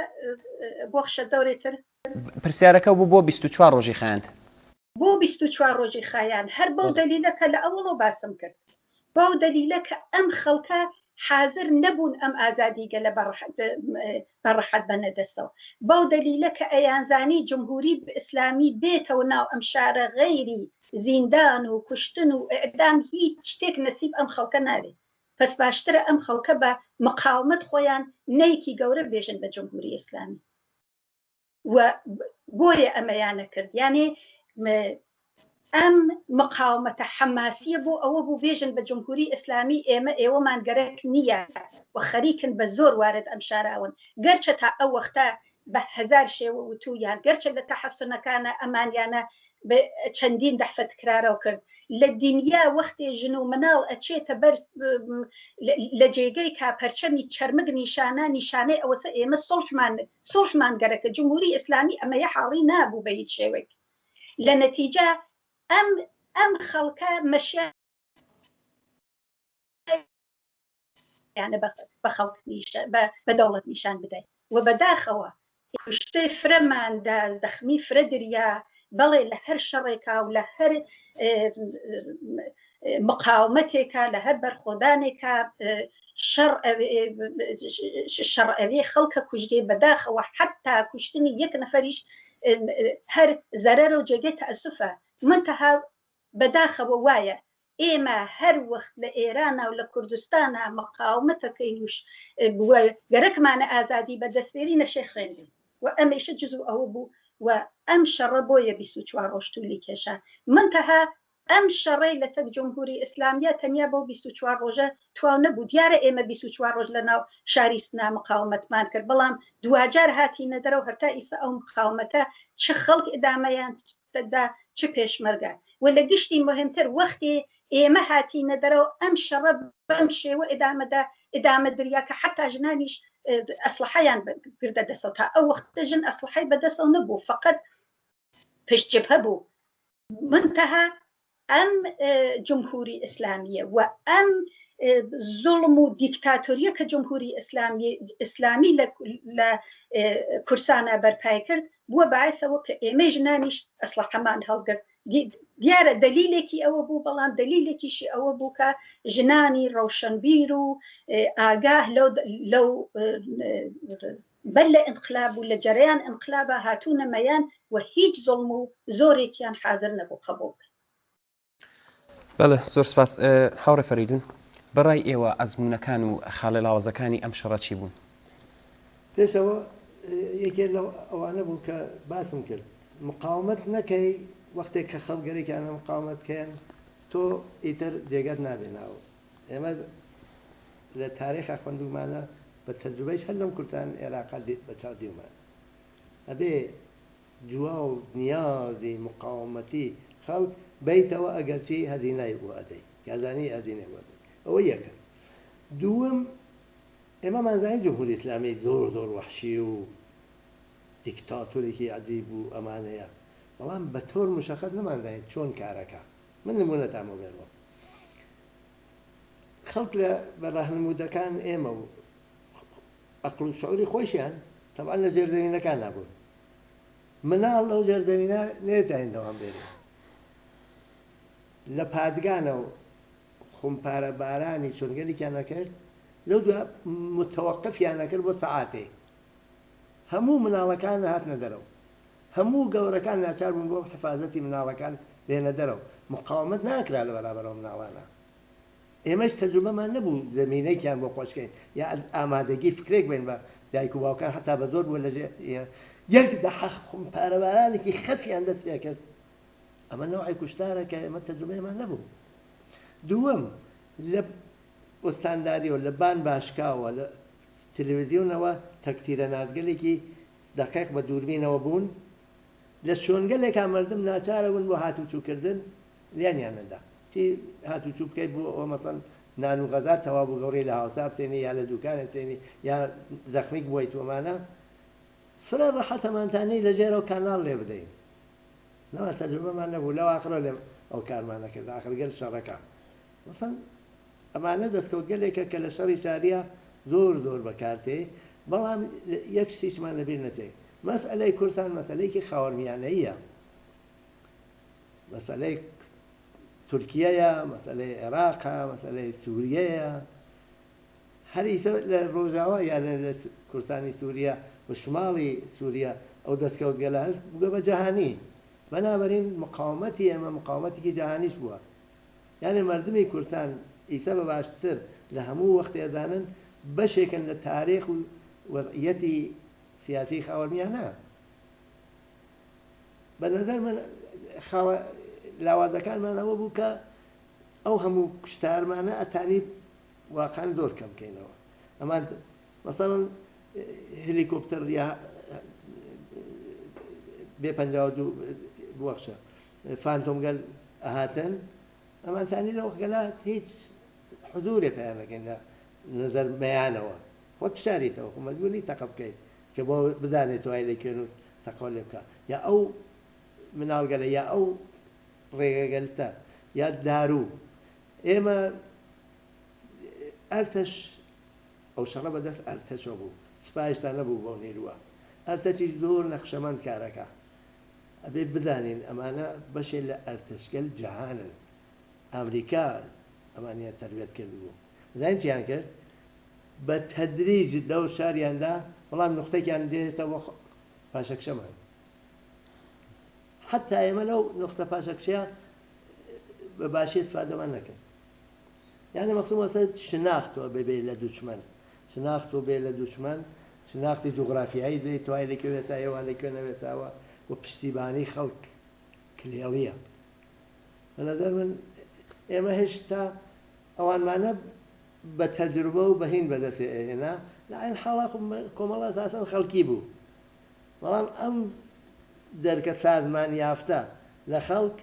بۆ خشە دەورێتر پرسیارەکە بوو بۆ 24 ڕۆژی خایاند بۆ 24 ڕۆژی خایان هەر بەو دەلیلەکە لە ئەوڵۆ باسم کرد بەو دەلیلە کە ئەم خەڵکە حاضر نەبوون ئەم ئازادیگە لە بەڕەحەت بەنەدەستەوە بەو دەلیلە کە ئەیانزانی جمهوری ئیسلامی بێتەوە ناو ئەم شارە غەیری زیندان و کوشتن و ئەعدام هیچ شتێک نەسیب ئەم خەڵکە نابێت پس باشترە ئەم خەڵکە بە مقاومەت خۆیان نەیەکی گەورە بێژن بە جمهوری ئیسلامی و بۆیە ئەمەیانە کرد یانێ ئەم مقاومەتە حەماسیە بۆ ئەوە بوو بێژن بە جمهوری ئیسلامی ئێمە ئێوەمان گەرەک نییە و خەریکن بە زۆر وارد ئەم شاراون گەرچە تا ئەو وەختە بە هزار شێوە وتویان گەرچە لە تەحەسونەکانە ئەمانیانە چەندین دەحفەت کرارەوە کرد لە دنیا وەختێ ژن و مناڵ ئەچێتە بەر لە جێگەی کاپەرچەمی چەرمگ نیشانەی ئەوەسە ئێمە سڵحمان گەرەکە جمهوری ئیسلامی ئەمەیە حاڵی نابوو بە هیچ شێوەیەک لە نەتیجە ئەم خەڵکە مەشیان یانە بە خەڵک بە دەوڵەت نیشان بدەین و بەداخەوە شتەی فرەماندا دەخمی فرە دریا بەڵێ لە هەر شەڕێکا و لە هەر مقاومەتێکا لە هەر بەرخۆدانێکا شەڕ ئەوێ خەڵکە کوژدێ بەداخەوە حتا کوشتنی یەک نەفەریش هەر زەرەرە و جێگەی تەئەسوفە منتەها بەداخەوە وایە ئێمە هەر وەخت لە ئێرانە و لە کوردستانە مقاومەتەکەی وش گەرەکمانە ئازادی بەدەستێری نەشێ خوێندن و ئەمەیشە جزو ئەوە بوو و ئەم شەڕە بۆیە 24 ڕۆژ تولی کێشە منتەها ئەم شەڕەی لە تەک جمهوری ئیسلامیە تەنیا بۆ 24 ڕۆژە تواو نەبوو دیارە ئێمە 24 ڕۆژ لە ناو شاری سنا مقاومەتمان کرد بەڵام دوجار هاتیینە دەرەوە هەرتا ئیسا ئەو مقاومەتە چ خەڵک ئدامەیان دا چ پێشمەرگە و لە گشتی مهمتر وەختی ئێمە هاتیینە دەرەوە ئەم شەڕە بەم شێوە ئدامە دریا کە حتا ژنانیش ئەسلحەیان گردە دەسەوە تا ئەو وەختە ژن ئەسلحەی بەدەسەوە نەبوو فقط پشتجبهە بوو منتەها ئەم جمهوری ئیسلامیە و ئەم زوڵم و دیکتاتۆریە کە جمهوری ئیسلامی لە کورسانە بەرپای کرد بووە باعثەوە کە ئێمە ژنانیش ئەسلحەمان هەڵگرت دیارە دلیلێکی ئەوە بوو بەڵام دلیلێکیشی ئەوە بوو کە ژنانی ڕەوشنبیر و ئاگاه لەو بەر لە ئینقلاب و لە جەرەیان ئینقلابە هاتوونە مەیان و هیچ زوڵم و زۆرێکیان حاضر نەبوو قبول بەڵێ زۆر سپاس هاوڕێ فەریدون بەڕای ئێوە ئەزمونونەکان و خاڵە لاوازەکانی ئەم شەڕە چی بوون؟ پێشەوە یەکێ لەو ئەوانە بوو کە باسم کرد مقاومەت نەکەی وەختێک کە خەڵگەرێکیانە مقاومەتکەیان تۆ ئیتر جێگەت نابێناوە ئێمە لە تاریخا خوێندومانە بە تەجروبەیش هەر لەم کورتان عێراقا بە چاودێمان ئەبێ جووا و نیازی مقاومەتی خەڵک بیتەوە ئەگەرچی هەزینای بۆ ئەدەی یازانی هەزینەی بۆ ئەدەی ئەوە یەکە دووەم ئێمە مازای جمهوری ئیسلامی زۆر زۆر وەحشی و دیکتاتۆرێکی عەجیب و ئەمانەیە بەڵام بە تۆر مشەخص نەمانزانین چۆن کارەکە من نمونەتامە بێرەوە خەڵک لە بەڕاهنمودەکان ئێمە و عەقڵ و شعوری خۆشیان تەبعا لە جێرزەمینەکان نابوون مناڵ لەو جێرزەمینە نێتاین دەوام بێرێ لە پادگانە و خومپارە بارانی چۆنگەلیکیان نەکرد لەو دوای متەوەقفیان نەکرد بۆ سەعاتێ هەموو مناڵەکان هاتنە دەرەوە هەموو گەورەکان ناچار بوون بۆ حفاظەتی مناڵەکان بێنە دەرەوە مقاومەت ناکرا لە بەرابەرەوە مناڵانە ئێمەش تەجروبەمان نەبوو زەمینەیەکیان بۆ خۆشکەین یا ئامادەگی فکرێک بین بە دایک و باوکان حتا بە زۆر بووە لە یەک دەحەق خومپارە بارانێکی خەتیان دەست پێ کرد ئەمە نەوعی کوشتارە کە ئێمە تەجروبەیەمان نەبوو دووەم لە ئۆستانداریەوە لە بان باشکاوە لە تەلەڤیزیۆنەوە تەکتیرە نازگەلێکی دقیق بە دووربینەوە بوون لە شۆنگەلێکا مردم ناچارە بوون بۆ هاتوچووکردن لیانیان نەدا چی هاتوچوو بکەیت بۆ ئەوە مەسەڵەن نان و غەزا تەوا بوو گەوڕی لە هاوسا بچێنی یا لە دوکانێک بچێنی یا زەخمیک بۆی تۆمانە فرە ڕەحەتەمانتانەی لە ژێرەوە کاناڵ لێ بدەین نەوە تەجروبەمان نەبوو لەو ئاخرە لێ ئەو کارمان نەکرد ئاخرگەل شەڕەکە مەسەڵەن ئەمانە دەستکەوتگەلێکە کە لە شەڕی شاریە زۆر زۆر بەکارتێ بەڵام یەک شتیشمان لەبیر نەچێ مەسئلەی کورتان مەسئلەیەکی خاوەرمیانەیە مەسئلەی تورکیەیە مەسئلەی عێراقە مەسئلەی سووریەیە هەریسە لە ڕۆژاوا یان لە کورتانی سووریا و شماڵی سووریا ئەو دەستکەوتگەلە هەست بووە بە جەهانی بەنابەرین مقاومەتی ئێمە مقاومەتێکی جەهانیش بووە یانێ مردمی کورتان ئیسە بە باشتر لە هەموو وەختی ئەزانن بەشێکن لە تاریخ و وەضعیەتی سیاسی خاوەرمیانە بە نەزەر من لاوازەکانمانەوە بوو کە ئەو هەموو کوشتارمانە ئەتانی واقعان زۆر کەم بکەینەوە ئەمان مەسەڵەن هلیکۆپتەر یا B-52 بوەخشە فانتۆمگەل ئەهاتن ئەمانتانی لەو گەلا هیچ حضورێ پێیان نەکەین لە نظر مەیانەوە خۆت شاریتەوە خۆ مەجبوری تەقە بکەیت کە بۆ بدانێت توای لەکوێن و تەقۆ لێ بکە یا ئەو مناڵگەلە یا ئەو ڕێگەگەلتە یا دارو ئێمە ئەرتەش ئەو شەڕە بەدەست ئەرتەشە بوو سپایشتا نەبوو بۆ نێرووە ئەرتەچیش زۆر نەخشەمەند کارەکە ئەبێ بدانین ئەمانە بەشێ لە ئەرتەشکەل جەهانن ئەمریکا ئەمانیان تەربیەت کردبوو زانین چیان کرد بە تەدریج دەو شاریاندا بەڵام نقطەیەکیان دێتە بۆ پاشەکشەمان حتا ئێمە لەو نقطە پاشەکشەیە بە باشی استفادەمان نەکرد یعنی مەفهومەکە شناختەوە ببێ لە دوچمن شناختەوە بێ لە دوچمن شناختی جوغرافیایی بێ توای لەکوێتە ئێوە لەکوێ نەوێتەوە و پشتیبانی خەڵک کلێڵیە بەنەزەر من ئێمە هێشتا ئەوانمانە بە تەجروبە و بەهین بەدەستێ ئێنا لە ئەین حاڵا کۆمەڵە ئەساسەن خەڵکی بوو بەڵام ئەم دەرکە سازمان یافتە لە خەڵک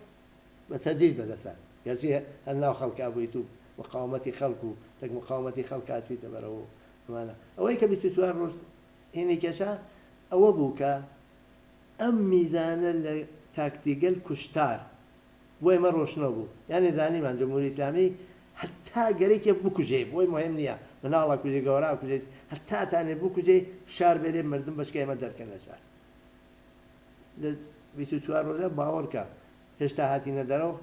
بە تەدریج بەدەسات گەرچی هەر ناو خەڵکا بوویت و مقاومەتی خەڵک و تەک مقاومەتی خەڵک هاتوویتە بەرەوە ئەمانە ئەوەی کە 24 ڕۆژ هێنی کێشا ئەوە بوو کە ئەم میزانە لە تاکتیگەل کوشتار بۆ ئێمە ڕۆشنە بوو یانی زانیمان جمهوری ئیسلامی حتا گەرێکێ بکوژێ بۆی مهم نییە مناڵە کوژێ گەورە کوژێ هەتاتانێ بکوژێ شار بێرێ مردم بەشکە ئێمە دەرکەن لە شار لە 24 ڕۆژە باوەڕکە هێشتا هاتینە دەرەوە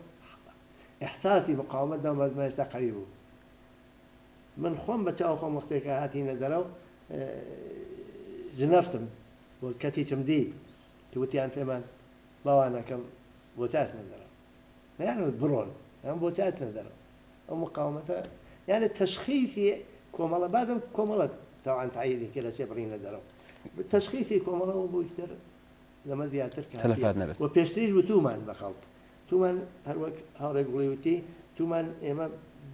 ئەحساسی مقاومەت دەمەزمە هێشتا قەوی بوو من خۆم بە چاو خۆم وەختێکە هاتینە دەرەوە ژنەفتم بۆ کەتیچم دی وتیان پێمان باوانەکەم بۆ چاچنە دەرەوە نەیان بڕۆن ئەم بۆ چاچنە دەرەوە ئەو مقاومەتە یعنی تەشخیصی کۆمەڵە بازم کۆمەڵە تەوان تعیینی کرد لە چێ بڕینە دەرەوە تەشخیصی کۆمەڵەوە بوو تر لەمە زیاتر کە و پێشتریش وتومان بە خەڵک تومان هەروەک هاوڕێک گوڵی وتی تومان ئێمە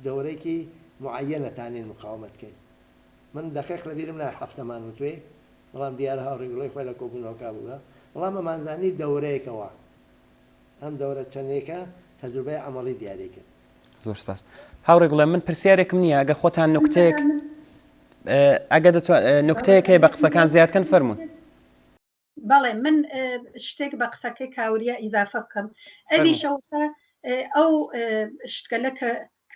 دەورەیەکی معەنەتانین مقاومەتکەین من دقیق لەبیرم نایە هەفتەمان وتوێ بەڵام دیارە هاوڕێک گوڵی خۆی لە کۆبوونەوەکا بووە بەڵام ئەمانزانی دەورەیەکەوە ئەم دەورە چەندێکە تەجروبەی عەمەڵی دیاری کرد زۆر سپاس هاوڕێک گوڵێ من پرسیارێکم نییە ئەگە خۆتان نوکتەیەک ئەگە نوکتەیەکەی بە قسەکان زیادکەن فەرموون بەڵێ من شتێک بە قسەکەی کاوریا ئیزافە بکەم ئەوی شەوسە ئەو شتگەلە کە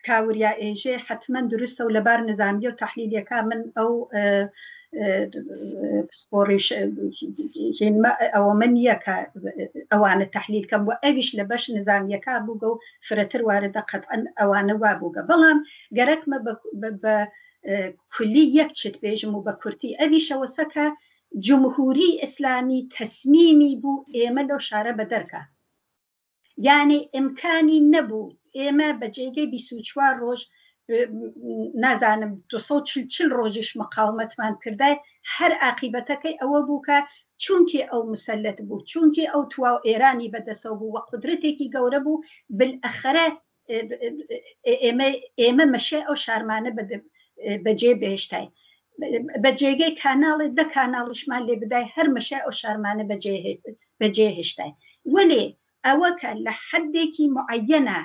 کاوریا ئێژێ حتمما دروستە و لەبار نظامی و تەحلیلیەکە من ئەو پسپۆڕیش ئەوە من نییە کە ئەوانە تەحلیلکەم و ئەویش لە بەش نظامیەکە بووگە و فرەتر واردە قەتعەن ئەوانە وا بووگە بەڵام گەرەکمە بە کولی یەک چت بێژم و بە کورتی ئەوی شەوەسەکە جمهوری ئیسلامی تەسمیمی بوو ئێمە لەو شارە بە دەرکە یعنی ئیمکانی نەبوو ئێمە بە جێگەی 24 ڕۆژ نازانم 240 ڕۆژیش مقاومەتمان کردای هەر عاقیبەتەکەی ئەوە بوو کە چونکی ئەو مسلەت بوو چونکی ئەو تواو ئێرانی بەدەسەوە بوو وە قودرەتێکی گەورە بوو بالئەخرە ئێمە مەشێ ئەو شارمانە بەجێ بهێشتای بە جێگەی کاناڵی دە کاناڵشمان لێ بدای هەر مەشای ئەو شارمانە بەجێ هێشتای وەلێ ئەوە کە لە حدێکی معەنە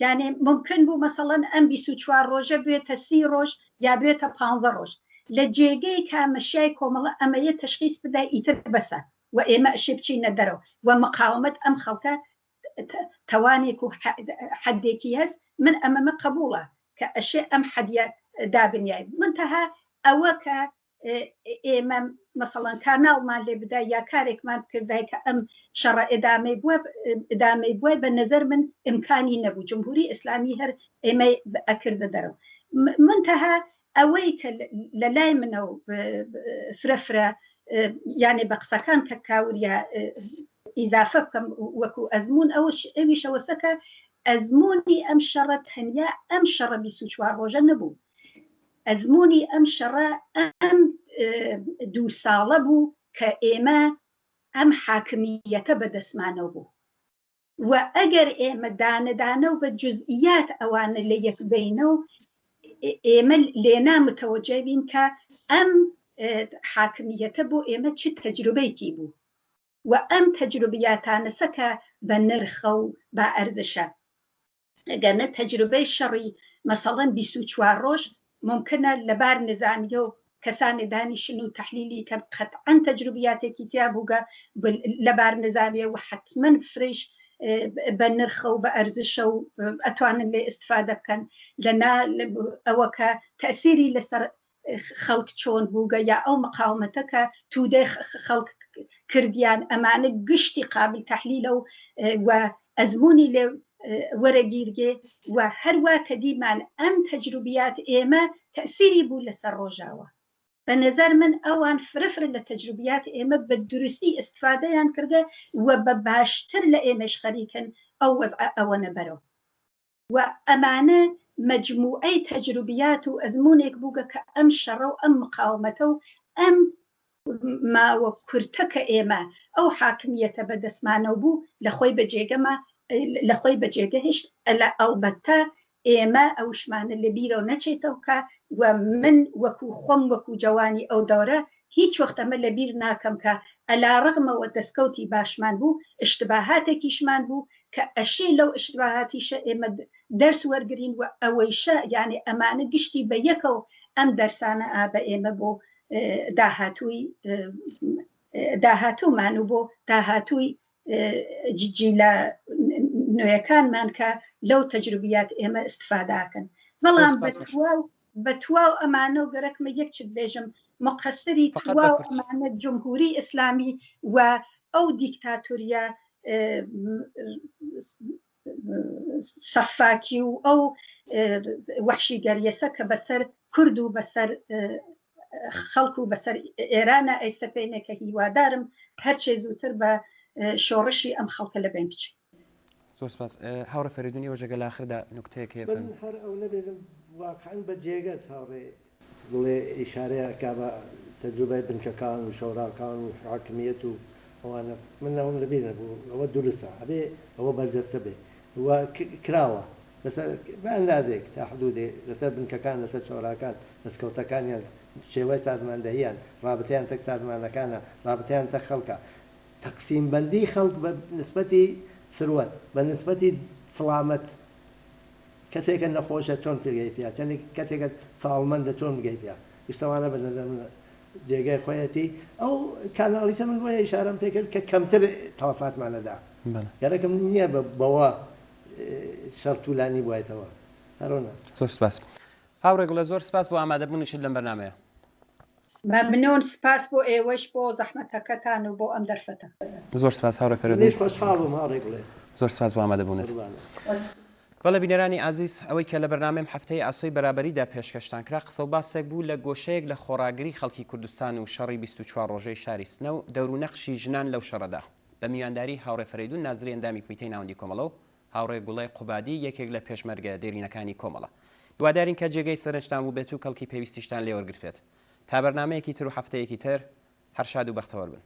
یعنی ممکن بوو مەسەڵەن ئەم 24 ڕۆژە بێتە 30 ڕۆژ یا بێتە 15 ڕۆژ لە جێگەی کا مەشای کۆمەڵە ئەمەیە تەشخیص بدای ئیتر بەسە و ئێمە ئەشێ بچینە دەرەوە و مقاومەت ئەم خەڵکە تەوانێک و حدێکی هەست من ئەمەمە قبوڵە کە ئەشێ ئەم حەدیە دابنیای منتەها ئەوە کە ئێمە مەسەڵەن کاناڵمان لێ بدای یا کارێکمان کردای کە ئەم شەڕە ئدامەی بووە بە نەزەر من ئیمکانی نەبوو جمهوری ئیسلامی هەر ئێمە ئەکردە دەرەوە منتەها ئەوەی کە لە لای منە و فرەفرە یعنی بە قسەکان کە کاوریا ئیزافە بکەم وەکو ئەزمون ئەوی شەوەسەکە ئەزمونی ئەم شەڕە تەنیا ئەم شەڕە 24 ڕۆژە نەبوو ئەزمونی ئەم شەڕە ئەم 2 ساڵە بوو کە ئێمە ئەم حاکمیەتە بەدەستمانەوە بوو و ئەگەر ئێمە دانەدانە و بە جزئیات ئەوانە لە یەک بینە و ئێمە لێنا متەوەجە بین کە ئەم حاکمیەتە بۆ ئێمە چ تەجروبەیەکی بوو و ئەم تەجروبیاتانەسە کە بە نرخە و بە ئەرزشە ئەگەرنە تەجروبەی شەڕی مەسەڵەن 24 ڕۆژ ممکنە لەبار نظامیە و کەسانی دانیشن و تەحلیلی کە قەتعەن تەجروبیاتێکی تیا بووگە لەبار نظامیە و حتمما فرێش بە نرخە و بە ئەرزشە و ئەتوانن لێ ئیستفادە بکەن لەنا ئەوە کە تەسیری لەسەر خەڵک چۆن بووگە یا ئەو مقاومەتە کە توودەی خەڵک کردیان ئەمانە گشتی قابل تەحلیلە و ئەزمموی لێ وەرەگیرگێ و هەروە کە دیمان ئەم تەجروبیات ئێمە تەسیری بوو لەسەر ڕۆژاوە بە نظر من ئەوان فرفر لە تەجروبیات ئێمە بە دروستی استفادەیان کردە و بە باشتر لە ئێمەش خەریکن ئەو وەزع ئەوە نەبەرەوە و ئەمانە مجموعەی تەجروبیات و ئەزمونێک بووگە کە ئەم شەڕە و ئەم مقاومەتە و ئەم ماوە کورتەکە ئێمە ئەو حاکمیەتە بەدەستمانەوە بوو لە خۆی بەجێگەمە لە خۆی بەجێگەهشت لە ئەڵبەتە ئێمە ئەوشمانە لە بیرەوە نەچێتەوە کە و من وەکو خۆم وەکو جوانی ئەو دەورە هیچ وەختەمە لە بیر ناکەم کە ئەلا ڕغمەوە دەستکەوتی باشمان بوو اشتباهاتێکیشمان بوو کە ئەشێ لەو اشتباهاتیشە ئێمە دەرس وەرگین و ئەوەیشە یعنی ئەمانە گشتی بە یەکەوە ئەم دەرسانە بە ئێمە بۆ داهاتوومان و بۆ داهاتووی جی لە نوێیەکانمان کە لەو تەجروبیات ئێمە استفاداکەن بەڵام بە تواو ئەمانە و گەرەکمە یەک چت بێژم مقەسری تواو ئەمانە جمهوری ئیسلامی و ئەو دیکتاتوریە سەفاکی و ئەو وەحشیگەریەسە کە بەسەر کورد و بەسەر خەڵک و بەسەر ئێرانە ئەیسەپێنێکە هیوادارم هەرچێ زووتر بە شۆڕشی ئەم خەڵکە لە بین بچێت. زۆر سپاس هاوڕێ فەریدونی ئەو جێگە لاخردا نوکتەیەک من هەر ئەو نەبێژم واقعاً بە جێگەت هاوڕێ دڵێ ئیشارەیەکا بە تەجروبەی بنکەکان و شەوراکان و حاکمیەت و ئەوانە من ئەوم لەبیر نەبوو ئەوە دروستە ئەبێ ئەوە بەردەستە بێ و کراوە لەسەر بە ئەندازێک تا حدودێ لەسەر بنکەکان لەسەر شەوراکان دەستکەوتەکانیان شێوەی سازماندەهیان ڕابطەیان تەک سازمانەکانە ڕابطەیان تەک خەڵکە تەقسیم بەندی خەڵک بە نسبەتی ثروەت بە نسبەتی سڵامەت کەسێکە نەخۆشە چۆن پێگەی پیا چەندێک کەسێکە ساڵمەندە چۆن بگەی پیا شتەوانە بە نەزەر من جێگای خۆیەتی ئەو کاناڵیسە من بۆیە ئیشارەم پێکرد کە کەمتر تەڵەفاتمانەدا گەرەکەم نییە بەوە شەڕ توولانی بوایەتەوە هەرۆنە. زۆر سپاس هاوڕێک لە زۆر سپاس بۆ ئامادەبوونیشت لەم بەرنامەیە. ممنون سپاس بۆ ئێوەش بۆ زەحمەتەکەتان و بۆ ئەم دەرفەتە. زۆر سپاس هاوڕێ فەریدون. خۆشحاڵم هاوڕێک لێ. زۆر سپاس بۆ ئامادەبوونت. بەڵێ بینەرانی ئازیز ئەوەی کە لە بەرنامەم هەفتەی ئاسۆی بەرابەریدا پێشکەشتان کرا قسە و باسێک بوو لە گۆشەیەک لە خۆراگری خەڵکی کوردستان و شەڕی 24 ڕۆژەی شاری سنە و دەور و نەخشی ژنان لەو شەڕەدا بە میوانداری هاوڕێ فەریدون نازری ئەندامی کومیتەی ناوەندی کۆمەڵە و هاوڕێ گوڵای قوبادی یەکێک لە پێشمەرگە دێرینەکانی کۆمەڵە. دوادارین کە جێگەی سەرنجتان بوو بێت و کەڵکی پێویستیشتان لێوەرگرتێت تا بەرنامەیەکی تر و هەفتەیەکی تر هەر شاد و بەختەوەر بن.